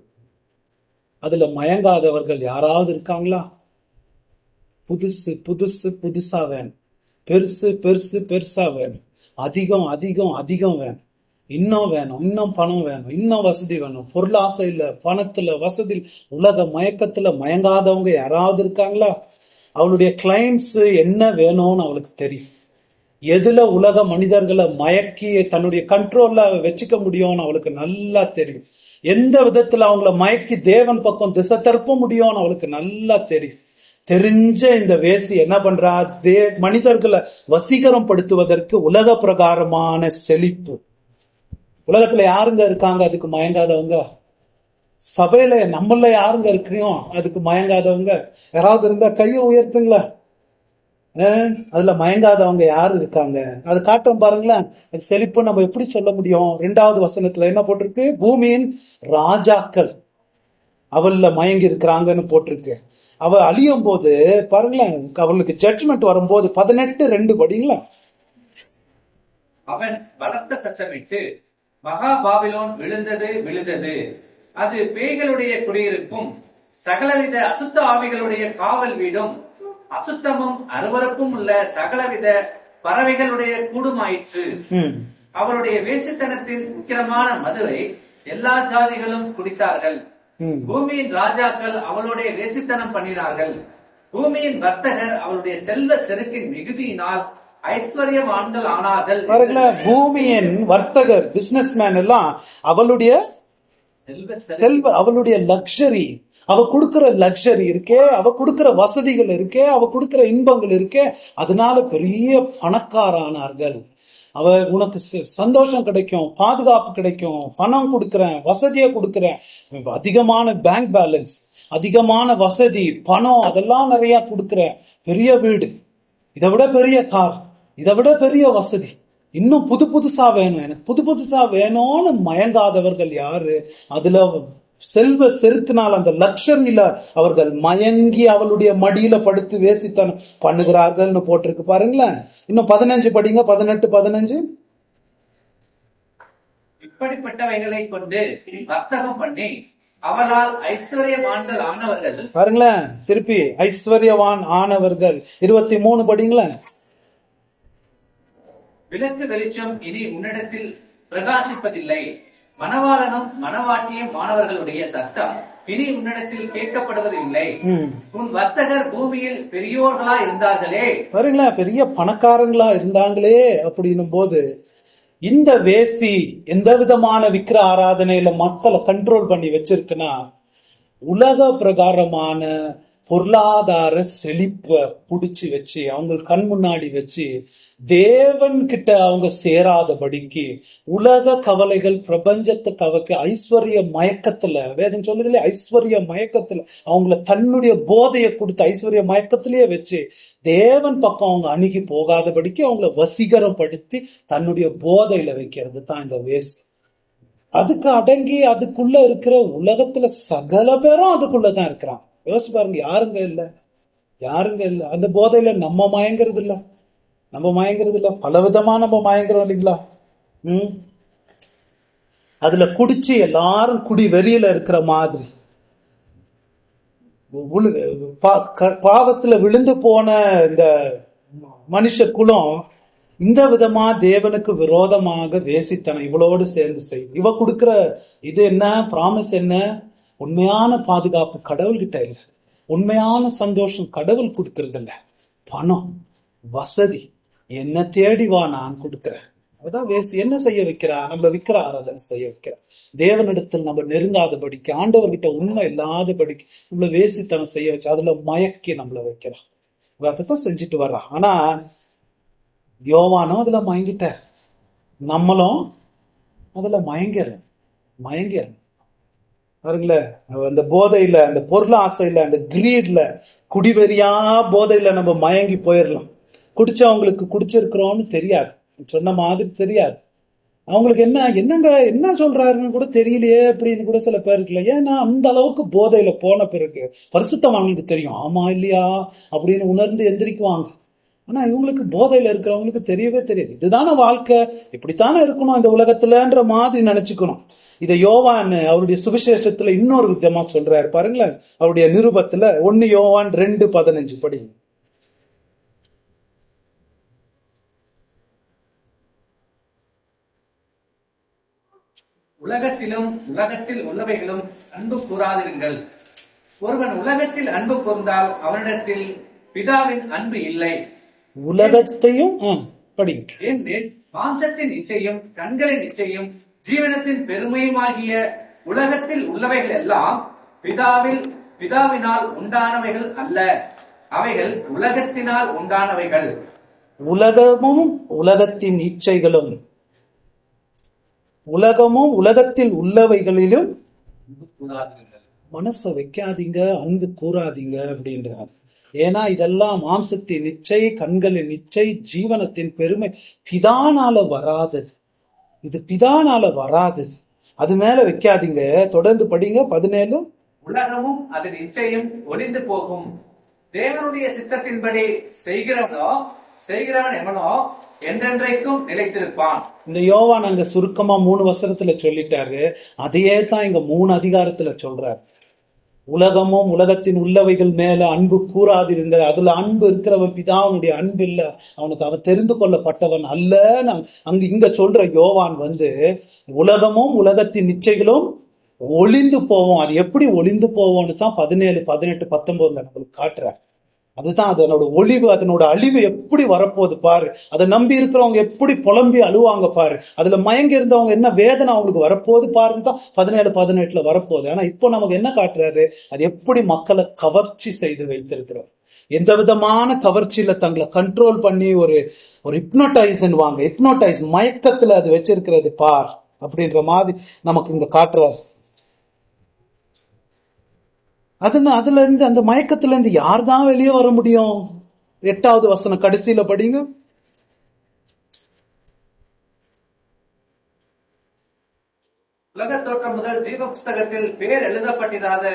அதுல மயங்காதவர்கள் யாராவது இருக்காங்களா? புதுசு புதுசு புதுசா வேணும், பெருசு பெருசு பெருசா வேணும், அதிகம் அதிகம் அதிகம் வேணும், இன்னும் வேணும், இன்னும் பணம் வேணும், இன்னும் வசதி வேணும். பொருளாசையில, பணத்துல, வசதி, உலக மயக்கத்துல மயங்காதவங்க யாராவது இருக்காங்களா? அவளுடைய கிளைண்ட்ஸ் என்ன வேணும்னு அவளுக்கு தெரியும். எதுல உலக மனிதர்களை மயக்கி தன்னுடைய கண்ட்ரோல்ல வச்சுக்க முடியும்னு அவளுக்கு நல்லா தெரியும். எந்த விதத்துல அவங்கள மயக்கி தேவன் பக்கம் திசை திருப்ப முடியும்னு அவளுக்கு நல்லா தெரியும். தெரிஞ்ச இந்த வேசி என்ன பண்றா? மனிதர்களை வசீகரம் படுத்துவதற்கு உலக பிரகாரமான செழிப்பு. உலகத்துல யாருங்க இருக்காங்க அதுக்கு மயங்காதவங்க? சபையில நம்மள யாருங்க இருக்கிறோம் அதுக்கு மயங்காதவங்க? யாராவது இருந்தா கையை உயர்த்துங்களா. அதுல மயங்காதவங்க யாரு இருக்காங்க? அது காட்டும் பாருங்களேன். செழிப்பு நம்ம எப்படி சொல்ல முடியும்? 2வது வசனத்துல என்ன போட்டிருக்கு? பூமியின் ராஜாக்கள் அவள்ல மயங்கி இருக்கிறாங்கன்னு போட்டிருக்கு. அவ அழியும் போது பாருங்களேன், அவளுக்கு ஜட்ஜ்மெண்ட் வரும்போது 18:2 படிங்களா. அவன் பலத்த சத்தமிட்டு, மகா பாபிலோன் விழுந்தது விழுந்தது, அது பேய்களுடைய குடியிருப்பும் சகலவித அசுத்த ஆவிகளுடைய காவல் வீடும் அசுத்தமும் அருவருப்பும் உள்ள சகலவித பறவைகளுடைய கூடுமாயிற்று. அவருடைய வேசித்தனத்தின் உக்கிரமான மதுரை எல்லா ஜாதிகளும் குடித்தார்கள். பூமியின் ராஜாக்கள் அவளுடைய வேசித்தனம் பண்ணினார்கள். பூமியின் வர்த்தகர் அவளுடைய செல்வ செருக்கின் மிகுதியினால் ஐஸ்வர்யவான்கள் ஆனார்கள். பூமியின் வர்த்தகர் பிசினஸ்மேன் எல்லாம் அவளுடைய அவளுடைய லக்ஸரி, அவ கொடுக்கிற லக்ஸரி இருக்கே, அவ கொடுக்கிற வசதிகள் இருக்கே, அவ கொடுக்கிற இன்பங்கள் இருக்கே, அதனால பெரிய பணக்காரானார்கள். அவ உனக்கு சந்தோஷம் கிடைக்கும், பாதுகாப்பு கிடைக்கும், பணம் கொடுக்கறேன், வசதியை கொடுக்கறேன், அதிகமான பேங்க் பேலன்ஸ், அதிகமான வசதி, பணம் அதெல்லாம் நிறைய கொடுக்கறேன், பெரிய வீடு, இதை விட பெரிய கார், இதை விட பெரிய வசதி, இன்னும் புது புதுசா வேணும், எனக்கு புது புதுசா வேணும்னு மயங்காதவர்கள் யாரு? அதுல செல்வ செருக்கினால் அந்த லக்ஷரியில அவர்கள் மயங்கி அவளுடைய மடியில படுத்து வேசித்தனம் பண்ணுகிறார்கள்னு போட்டிருக்கு பாருங்களேன். இன்னும் 15 படிங்க. 18-15. இப்படிப்பட்டவைகளை கொண்டு வர்த்தகம் பண்ணி அவளால் ஐஸ்வர்யவான்கள் ஆனவர்கள். பாருங்களேன், திருப்பி ஐஸ்வர்யவான் ஆனவர்கள். 23 படிங்களேன். விளக்கு வெளிச்சம் இனி உன்னிடத்தில் பிரகாசிப்பதில்லை, மணவாளனும் மணவாட்டியும் மாணவர்களுடைய சத்தம் இனி உன்னிடத்தில் கேட்கப்படுவது இல்லை. உன் வர்த்தகர் பூமியில் பெரியோர்களா இருந்தார்களே. பாருங்களா, பெரிய பணக்காரங்களா இருந்தாங்களே அப்படின்னும் போது இந்த வேசி எந்த விதமான விக்கிர ஆராதனையில மக்களை கண்ட்ரோல் பண்ணி வச்சிருக்குன்னா, உலக பிரகாரமான பொருளாதார செழிப்ப புடிச்சு வச்சு அவங்க கண் முன்னாடி வச்சு தேவன் கிட்ட அவங்க சேராதபடிக்கு உலக கவலைகள், பிரபஞ்சத்தை கவக்க ஐஸ்வர்ய மயக்கத்துல, வேதம் சொல்லுதுல ஐஸ்வர்ய மயக்கத்துல அவங்கள தன்னுடைய போதையை கொடுத்து ஐஸ்வர்ய மயக்கத்திலேயே வச்சு தேவன் பக்கம் அவங்க அணுகி போகாதபடிக்கு அவங்கள வசீகரம் படுத்தி தன்னுடைய போதையில வைக்கிறது தான் இந்த வேஸ்ட். அதுக்கு அடங்கி அதுக்குள்ள இருக்கிற உலகத்துல சகல பேரும் அதுக்குள்ளதான் இருக்கிறான். யோசிச்சு பாருங்க, யாருங்க இல்ல, யாருங்க இல்ல அந்த போதையில. நம்ம மயங்கிறது இல்ல, நம்ம மயங்கிறது இல்ல, பலவிதமா நம்ம மயங்கிறோம் இல்லைங்களா. அதுல குடிச்சு எல்லாரும் குடி வெறியில இருக்கிற மாதிரி, பாவத்துல விழுந்து போன இந்த மனுஷ குலம் இந்த விதமா தேவனுக்கு விரோதமாக வேசித்தனம் இவளோடு சேர்ந்து செய்யுது. இவ கொடுக்கிற இது என்ன ப்ராமிஸ்? என்ன உண்மையான பாதுகாப்பு கடவுள்கிட்ட இல்ல, உண்மையான சந்தோஷம் கடவுள் கொடுக்கறது இல்ல. பணம், வசதி, என்ன தேடி வா நான் கொடுக்கிறேன், அதான் என்ன செய்ய வைக்கிறா? நம்மள விக்கிர ஆராதனை செய்ய வைக்கிறா. தேவனிடத்தில் நம்ம நெருங்காதபடிக்கு, ஆண்டவர்கிட்ட உண்மை இல்லாதபடிக்கு நம்மள வேசித்தனம் செய்ய வச்சு அதுல மயக்கி நம்மள வைக்கிறா. அதைத்தான் செஞ்சுட்டு வர்றா. ஆனா யோவானும் அதுல மயங்கிட்டார், நம்மளும் அதுல மயங்கிற பாருங்களேன். அந்த போதையில, அந்த பொருள் ஆசையில, அந்த கிரீட்ல, குடிவெறியா போதையில நம்ம மயங்கி போயிடலாம். குடிச்சவங்களுக்கு குடிச்சிருக்கிறோம்னு தெரியாது, சொன்ன மாதிரி தெரியாது. அவங்களுக்கு என்ன சொல்றாருன்னு கூட தெரியலையே அப்படின்னு கூட சில பேர் இருக்குல்ல. ஏன்னா அந்த அளவுக்கு போதையில போன பிறகு பரிசுத்தவான்களுக்கு தெரியும் ஆமா இல்லையா அப்படின்னு உணர்ந்து எந்திரிக்குவாங்க. ஆனா இவங்களுக்கு போதையில இருக்கிறவங்களுக்கு தெரியவே தெரியாது. இதுதானே வாழ்க்கை, இப்படித்தானே இருக்கணும் இந்த உலகத்துலன்ற மாதிரி நினைச்சுக்கணும். இத யோவான் அவருடைய சுவிசேஷத்துல இன்னொரு விதமா சொல்றாரு பாருங்களேன். அவருடைய நிருபத்துல 1 யோவான் 2:15 படி. உலகத்தில் உள்ளவைகளும் அன்பு கூறாதிருங்கள். ஒருவன் உலகத்தில் அன்பு கூர்ந்தால் அவனிடத்தில் பிதாவின் அன்பு இல்லை. உலகத்தையும் படிங்க. ஏனெனில் மாம்சத்தின் இச்சையும் கண்களின் இச்சையும் ஜீவனத்தின் பெருமையுமாகிய உலகத்தில் உள்ளவைகள் எல்லாம் பிதாவினால் உண்டானவைகள் அல்ல, அவைகள் உலகத்தினால் உண்டானவைகள். உலகமும் உலகத்தின் இச்சைகளும், உலகமும் உலகத்தில் உள்ளவைகளிலும் மனசை வைக்காதீங்க, அன்பு கூறாதீங்க அப்படின்றார். ஏன்னா இதெல்லாம் மாம்சத்தின் இச்சை, கண்களின் இச்சை, ஜீவனத்தின் பெருமை பிதானால வராதது. இது பிதானால வராதது, அது மேல வைக்காதீங்க. தொடர்ந்து படிங்க 17. உலகமும் அதன் இச்சையும் ஒளிந்து போகும், தேவனுடைய சித்தத்தின்படி செய்கிறவன் எவனோ என்றென்றைக்கும் நிலைத்திருப்பான். இந்த யோவான் அங்க சுருக்கமா 3 வசனத்துல சொல்லிட்டாரு. அதையே தான் இங்க 3 அதிகாரத்துல சொல்றாரு. உலகமும் உலகத்தின் உள்ளவைகள் மேல அன்பு கூறாதிருங்க. அதுல அன்பு இருக்கிறவன் பிதாவுடைய அன்பு இல்ல, அவன் தெரிந்து கொள்ளப்பட்டவன் அல்ல. இங்க சொல்ற யோவான் உலகமும் உலகத்தின் நிச்சயங்களும் ஒளிந்து போவோம். அது எப்படி ஒளிந்து போவோம்னு தான் 17, 18, 19 நம்மளுக்கு காட்டுறார். அதுதான் அதனோட ஒளிவு, அதனோட அழிவு எப்படி வரப்போகுது பாரு. அதை நம்பி இருக்கிறவங்க எப்படி புலம்பி அழுவாங்க பாரு. அதுல மயங்கி இருந்தவங்க என்ன வேதனை அவங்களுக்கு வரப்போகுது பாருன்னு தான் 17, 18 வரப்போகுது. ஆனா இப்போ நமக்கு என்ன காட்டுறாரு, அது எப்படி மக்களை கவர்ச்சி செய்து வைத்திருக்கிறார். எந்த விதமான கவர்ச்சியில தங்களை கண்ட்ரோல் பண்ணி ஒரு ஹிப்னோடைஸ் மயக்கத்துல அது வச்சிருக்கிறது பார் அப்படின்ற மாதிரி நமக்கு இங்க காட்டுறாரு. அதுல இருந்து, அந்த மயக்கத்துல இருந்து யார் தான் வெளியே வர முடியும்? 8வது வசனம் கடைசியில படிங்க. உலக தோற்றம் முதல் ஜீவ புஸ்தகத்தில் பேர் எழுதப்பட்டிராத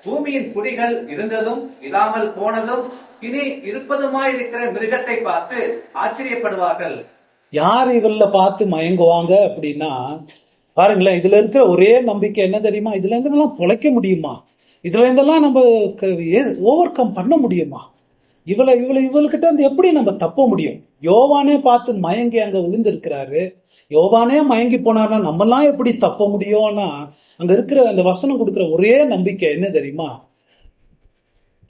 பூமியின் குடிகள் இருந்ததும் இல்லாமல் போனதும் இனி இருப்பதுமாயிருக்கிற மிருகத்தை பார்த்து ஆச்சரியப்படுவார்கள். யார் இவள பார்த்து மயங்குவாங்க அப்படின்னா பாருங்களேன், இதுல இருக்க ஒரே நம்பிக்கை என்ன தெரியுமா? இதுல இருந்து பொழைக்க முடியுமா? இதுல இருந்தெல்லாம் நம்ம ஓவர் கம் பண்ண முடியுமா? இவள்கிட்ட இருந்து எப்படி நம்ம தப்ப முடியும்? யோவானே பார்த்து மயங்கி அங்க விழுந்திருக்கிறாரு. யோவானே மயங்கி போனார்னா நம்ம எல்லாம் எப்படி தப்ப முடியும்னா, அங்க இருக்கிற அந்த வசனம் கொடுக்கிற ஒரே நம்பிக்கை என்ன தெரியுமா?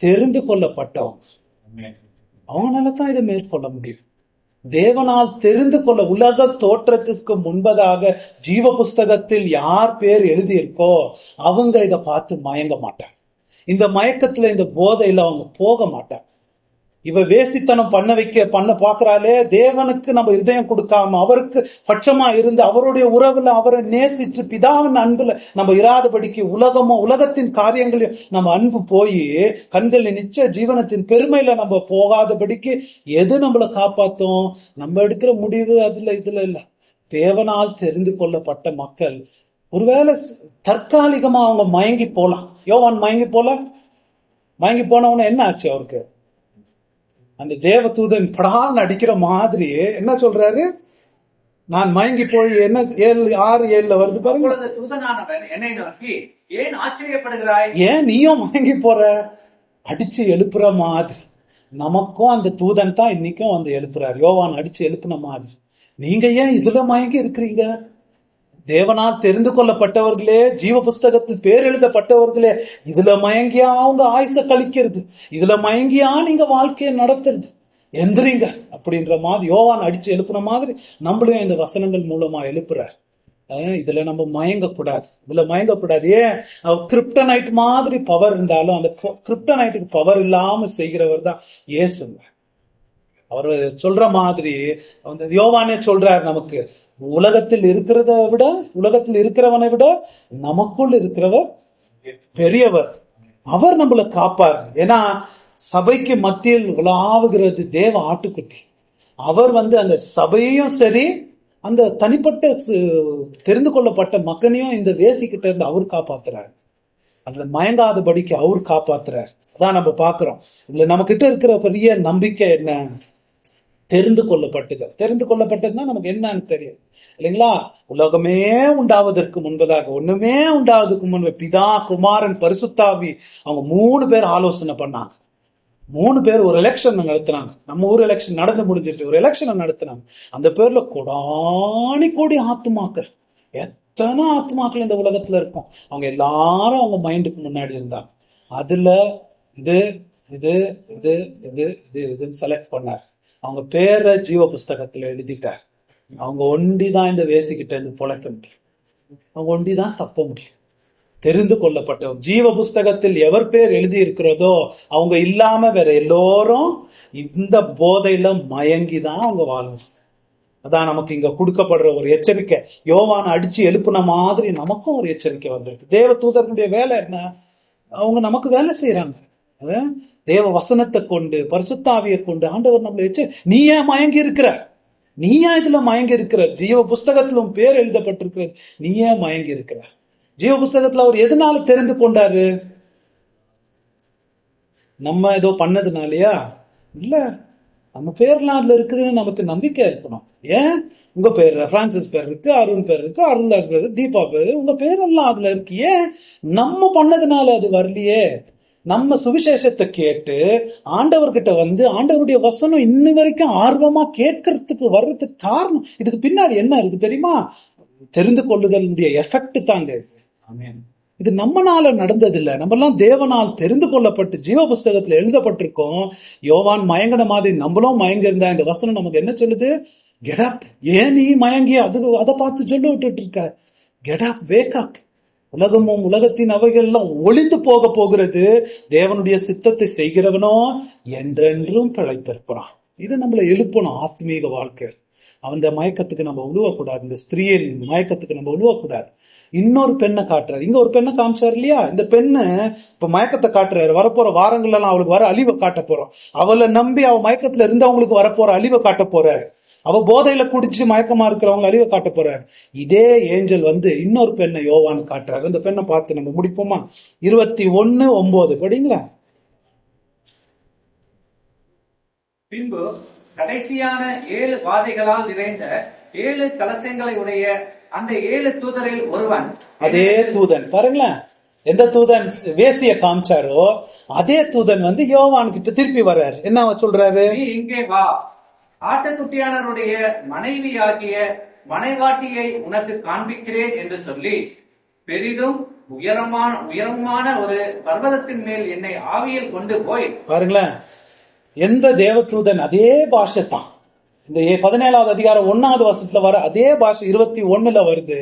தெரிந்து கொள்ளப்பட்டவங்க, அவங்களால தான் இதை மேற்கொள்ள முடியும். தேவனால் தெரிந்து கொள்ள, உலக தோற்றத்திற்கு முன்பதாக ஜீவ புஸ்தகத்தில் யார் பேர் எழுதியிருக்கோ அவங்க இதை பார்த்து மயங்க மாட்டாங்க. இந்த மயக்கத்துல, இந்த போதையில அவங்க போக மாட்டாங்க. இவ வேசித்தனம் பண்ண பாக்குறாளே, தேவனுக்கு நம்ம இதயம் கொடுக்காம அவருக்கு பட்சமா இருந்து அவருடைய உறவுல அவரை நேசிச்சு பிதாவின் அன்புல நம்ம இராதபடிக்கு உலகத்தின் காரியங்களையும் நம்ம அன்பு போய் கண்களின் நிச்சய ஜீவனத்தின் பெருமையில நம்ம போகாதபடிக்கு எது நம்மளை காப்பாத்தும்? நம்ம எடுக்கிற முடிவு இதுல இல்ல. தேவனால் தெரிந்து கொள்ளப்பட்ட மக்கள் ஒருவேளை தற்காலிகமா அவங்க மயங்கி போலாம். யோவான் மயங்கி போனவன என்ன ஆச்சு அவருக்கு? அந்த தேவ தூதன் படால் அடிக்கிற மாதிரி என்ன சொல்றாரு? நான் மயங்கி போய் என்ன 6:7 வருது பாருங்க. தூதனானவன் என்னை நோக்கி, ஏன் ஆச்சரியப்படுகிறாய்? ஏன் நீயும் மயங்கி போற? அடிச்சு எழுப்புற மாதிரி. நமக்கும் அந்த தூதன் தான் இன்னைக்கும் எழுப்புறாரு. யோவான் அடிச்சு எழுப்புன மாதிரி. நீங்க ஏன் இதுல மயங்கி இருக்கிறீங்க? தேவனால் தெரிந்து கொள்ளப்பட்டவர்களே, ஜீவ புஸ்தகத்தில் பேர் எழுதப்பட்டவர்களே, இதுல மயங்கியா அவங்க ஆயுச கழிக்கிறது, இதுல மயங்கியா நீங்க வாழ்க்கையை நடத்துறது. எந்திரிங்க அப்படின்ற மாதிரி யோவான் அடிச்சு எழுப்புன மாதிரி நம்மளையும் இந்த வசனங்கள் மூலமா எழுப்புறார். இதுல நம்ம மயங்கக்கூடாது. ஏன் கிரிப்டனைட் மாதிரி பவர் இருந்தாலும் அந்த கிரிப்டனைட்டுக்கு பவர் இல்லாம செய்கிறவர் தான் இயேசுங்க. அவர் சொல்ற மாதிரி அந்த யோவானே சொல்றார், நமக்கு உலகத்தில் இருக்கிறவனை விட நமக்குள் இருக்கிறவர் பெரியவர். அவர் நம்மளை காப்பார். ஏன்னா சபைக்கு மத்தியில் உலாவுகிறது தேவ ஆட்டுக்குட்டி. அவர் அந்த சபையையும் சரி, அந்த தனிப்பட்ட தெரிந்து கொள்ளப்பட்ட மக்களையும் இந்த வேசிக்கிட்ட இருந்து அவர் காப்பாத்துறாரு. அதுல மயங்காதபடிக்கு அவர் காப்பாத்துறாரு. அதான் நம்ம பாக்குறோம். இதுல நம்ம கிட்ட இருக்கிற பெரிய நம்பிக்கை என்ன? தெரிந்து கொள்ளப்பட்டதுன்னா நமக்கு என்னன்னு தெரியும் இல்லைங்களா? உலகமே உண்டாவதற்கு முன்பதாக, ஒண்ணுமே உண்டாவதற்கு முன்பு பிதா, குமாரன், பரிசுத்தாவி அவங்க 3 பேர் ஆலோசனை பண்ணாங்க. 3 பேர் ஒரு எலெக்ஷன் நடத்தினாங்க. நம்ம ஊர் எலெக்ஷன் நடந்து முடிஞ்சிருச்சு. ஒரு எலெக்ஷன் நடத்தினாங்க. அந்த பேர்ல கோடி ஆத்துமாக்கள், எத்தனை ஆத்துமாக்கள் இந்த உலகத்துல இருக்கும். அவங்க எல்லாரும் அவங்க மைண்டுக்கு முன்னாடி இருந்தாங்க. அதுல இது இது இது இது இது இதுன்னு செலக்ட் பண்ணார். அவங்க பேரை ஜீவ புஸ்தகத்துல எழுதிட்டார். அவங்க ஒண்டிதான் இந்த வேசிக்கிட்ட இருந்து பொழைக்க முடியும். அவங்க ஒண்டிதான் தப்ப முடியும். தெரிந்து கொள்ளப்பட்ட ஜீவ புஸ்தகத்தில் எவர் பேர் எழுதி இருக்கிறதோ அவங்க இல்லாம வேற எல்லோரும் இந்த போதையில மயங்கிதான் அவங்க வாழணும். அதான் நமக்கு இங்க கொடுக்கப்படுற ஒரு எச்சரிக்கை. யோவான் அடிச்சு எழுப்புன மாதிரி நமக்கும் ஒரு எச்சரிக்கை வந்திருக்கு. தேவ தூதர்களுடைய வேலை என்ன? அவங்க நமக்கு வேலை செய்யறாங்க. தேவ வசனத்தை கொண்டு, பரிசுத்தாவியை கொண்டு ஆண்டவர் நம்மளை நீ ஏன் மயங்கி இருக்கிற? நீ ஏன் இதுல மயங்கி இருக்கிற? ஜீவ புஸ்தகத்திலும் பேர் எழுதப்பட்டிருக்கிறது. நீ ஏன் மயங்கி இருக்கிற? ஜீவ புஸ்தகத்துல அவர் எதனால தெரிந்து கொண்டாரு? நம்ம ஏதோ பண்ணதுனாலயா? இல்ல, நம்ம பேர்லாம் அதுல இருக்குதுன்னு நமக்கு நம்பிக்கை இருக்கணும். ஏன் உங்க பேர் பிரான்சிஸ் பேர் இருக்கு, அருண் பேர் இருக்கு, அருள்தாஸ் பேர், தீபா பேரு, உங்க பேரெல்லாம் அதுல இருக்கு. ஏன் நம்ம பண்ணதுனால அது வரலையே? நம்ம சுவிசேஷத்தை கேட்டு ஆண்டவர்கிட்ட ஆண்டவருடைய வசனம் இன்ன வரைக்கும் ஆர்வமா கேட்கறதுக்கு வர்றதுக்கு காரணம், இதுக்கு பின்னாடி என்ன இருக்கு தெரியுமா? தெரிந்து கொள்ளுதலுடைய எஃபெக்ட் தாங்க இது. இது நம்மனால நடந்தது இல்ல. நம்ம எல்லாம் தேவனால் தெரிந்து கொள்ளப்பட்டு ஜீவ புஸ்தகத்துல எழுதப்பட்டிருக்கோம். யோவான் மயங்கின மாதிரி நம்மளும் மயங்க இருந்தா இந்த வசனம் நமக்கு என்ன சொல்லுது? Get up. ஏன் நீ மயங்கி அதை பார்த்து சொல்ல விட்டுட்டு இருக்க? Get up, wake up. உலகமும் உலகத்தின் அவைகள் எல்லாம் ஒளிந்து போக போகிறது. தேவனுடைய சித்தத்தை செய்கிறவனோ என்றென்றும் பிழைத்திருப்பான். இது நம்மளை எழுப்பணும் ஆத்மீக வாழ்க்கை. அந்த மயக்கத்துக்கு நம்ம உழுவக்கூடாது. இந்த ஸ்திரீயின் மயக்கத்துக்கு நம்ம உழுவக்கூடாது. இன்னொரு பெண்ணை காட்டுறாரு. இங்க ஒரு பெண்ணை காமிச்சாரு இல்லையா? இந்த பெண்ணு இப்ப மயக்கத்தை காட்டுறாரு. வரப்போற வாரங்கள் எல்லாம் அவளுக்கு வர அழிவை காட்ட போறோம். அவளை நம்பி அவ மயக்கத்துல இருந்தவங்களுக்கு வரப்போற அழிவை காட்ட போறாரு. அவ போதையில குடிச்சு மயக்கமா இருக்கிறவங்க அழிவை காட்ட போறாரு. இதே ஏஞ்சல் இன்னொரு பெண்ணை யோவான் காட்டுறாரு. அந்த பெண்ணை பார்த்து நம்ம முடிப்போமா? 21:9 படிங்களா? பின்பு கடைசியான 7 வாதைகளால் நிறைந்த 7 கலசங்களை உடைய அந்த 7 தூதரில் ஒருவன், அதே தூதன் பாருங்களேன், எந்த தூதன் வேசிய காமிச்சாரோ அதே தூதன் யோவான் கிட்ட திருப்பி வர்றாரு. என்ன சொல்றாரு? நீ இங்கே வா, ஆட்டுக்குட்டியானருடைய மனைவியாகிய மனைவாட்டியை உனக்கு காண்பிக்கிறேன் என்று சொல்லி பெரிதும் உயரமான ஒரு பர்வதத்தின் மேல் என்னை ஆவியில் கொண்டு போய். பாருங்களேன், எந்த தேவதூதன் அதே பாஷை தான். இந்த 17வது அதிகாரம் 1வது வசனத்துல வர அதே பாஷை 21ல வருது.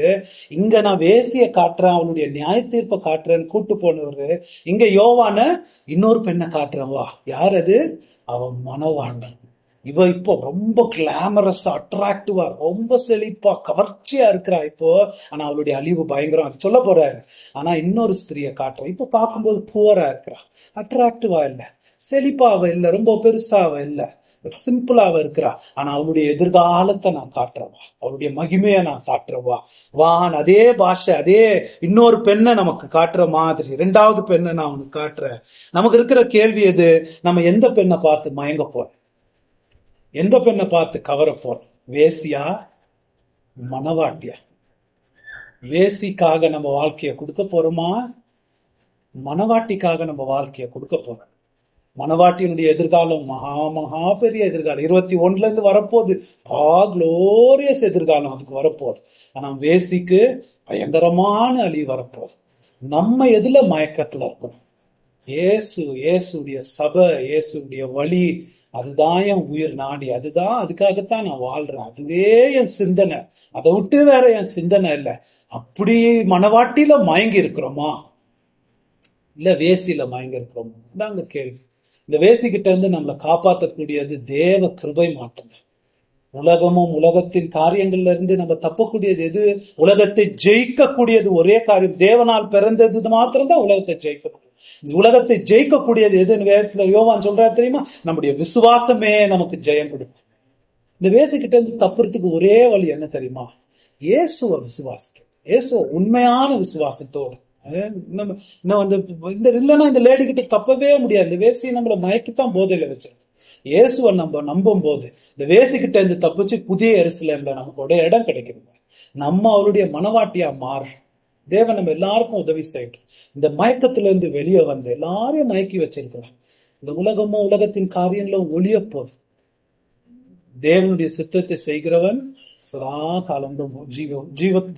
இங்க நான் வேசிய காட்டுறேன், அவனுடைய நியாய தீர்ப்பை காட்டுறேன்னு கூட்டு போனவரு இங்க யோவான இன்னொரு பெண்ணை காட்டுறேன். வா, யார் அது? அவன் மனவாண்டி. இவ இப்போ ரொம்ப கிளாமரஸா, அட்ராக்டிவா, ரொம்ப செழிப்பா, கவர்ச்சியா இருக்கிறா இப்போ. ஆனா அவளுடைய அழிவு பயங்கரம். அது சொல்ல போறாரு. ஆனா இன்னொரு ஸ்திரியை காட்டுறேன். இப்ப பார்க்கும்போது புவரா இருக்கிறா, அட்ராக்டிவா இல்ல, செழிப்பாவ இல்ல, ரொம்ப பெருசாவ இல்ல, சிம்பிளாவ இருக்கிறா. ஆனா அவளுடைய எதிர்காலத்தை நான் காட்டுறவா, அவளுடைய மகிமையை நான் காட்டுறவா. வான் அதே பாஷை, அதே இன்னொரு பெண்ணை நமக்கு காட்டுற மாதிரி 2வது பெண்ணை நான் உனக்கு காட்டுறேன். நமக்கு இருக்கிற கேள்வி எது? நம்ம எந்த பெண்ணை பார்த்து மயங்க போறோம்? எந்த பெண்ணை பார்த்து கவர போறோம்? வேசியா, மனவாட்டியா? வேசிக்காக நம்ம வாழ்க்கைய கொடுக்க போறோமா? மனவாட்டிக்காக நம்ம வாழ்க்கைய கொடுக்க போறோம்? மனவாட்டியினுடைய எதிர்காலம் மகா பெரிய எதிர்காலம் 21ல இருந்து வரப்போகுது. குளோரியஸ் எதிர்காலம் அதுக்கு வரப்போகுது. ஆனா வேசிக்கு பயங்கரமான அழிவு வரப்போகுது. நம்ம எதுல மயக்கத்துல இருக்கணும்? இயேசுடைய சபை, இயேசுடைய வழி, அதுதான் என் உயிர் நாடி, அதுக்காகத்தான் நான் வாழ்றேன், அதுவே என் சிந்தனை, அதை விட்டு வேற என் சிந்தனை இல்லை. அப்படி மனவாட்டியில மயங்கி இருக்கிறோமா, இல்ல வேசியில மயங்கி இருக்கிறோமா? தாங்க கேள்வி. இந்த வேசி கிட்ட இருந்து நம்மளை காப்பாற்றக்கூடியது தேவ கிருபை மாற்றம். உலகமும் உலகத்தின் காரியங்கள்ல இருந்து நம்ம தப்பக்கூடியது எது? உலகத்தை ஜெயிக்கக்கூடியது ஒரே காரியம், தேவனால் பிறந்தது மாத்திரம்தான் உலகத்தை ஜெயிக்கக்கூடியது. உலகத்தை ஜெயிக்கக்கூடியது எதுன்னு வேதத்துல யோவான் சொல்றாரு தெரியுமா? நம்முடைய விசுவாசமே நமக்கு ஜெயம் கொடுக்கும். இந்த வேசிக்கிட்ட இருந்து தப்புறதுக்கு ஒரே வழி என்ன தெரியுமா? இயேசுவை விசுவாசிக்க, இயேசுவ உண்மையான விசுவாசத்தோடு. இல்லைன்னா இந்த லேடி கிட்ட தப்பவே முடியாது. இந்த வேசி நம்மளை மயக்கித்தான் போதையில வச்சிருக்கு. இயேசுவை நம்ம நம்பும் போது இந்த வேசிக்கிட்ட இருந்து தப்பிச்சு புதிய எருசலேம்ல நமக்கு இடம் கிடைக்குது. நம்ம அவருடைய மனவாட்டியா மாறு. தேவன் நம்ம எல்லாருக்கும் உதவி செய்யட்டும். இந்த மயக்கத்துல இருந்து வெளியே வந்து எல்லாரையும் மயக்கி வச்சிருக்கிறோம். இந்த உலகமும் உலகத்தின் காரியங்களும் ஒளிய போது தேவனுடைய சித்தத்தை செய்கிறவன் சதா காலம்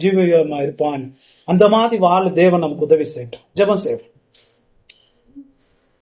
ஜீவமா இருப்பான். அந்த மாதிரி வாழ தேவன் நமக்கு உதவி செய்யட்டும். ஜெபம் செய்வோம்.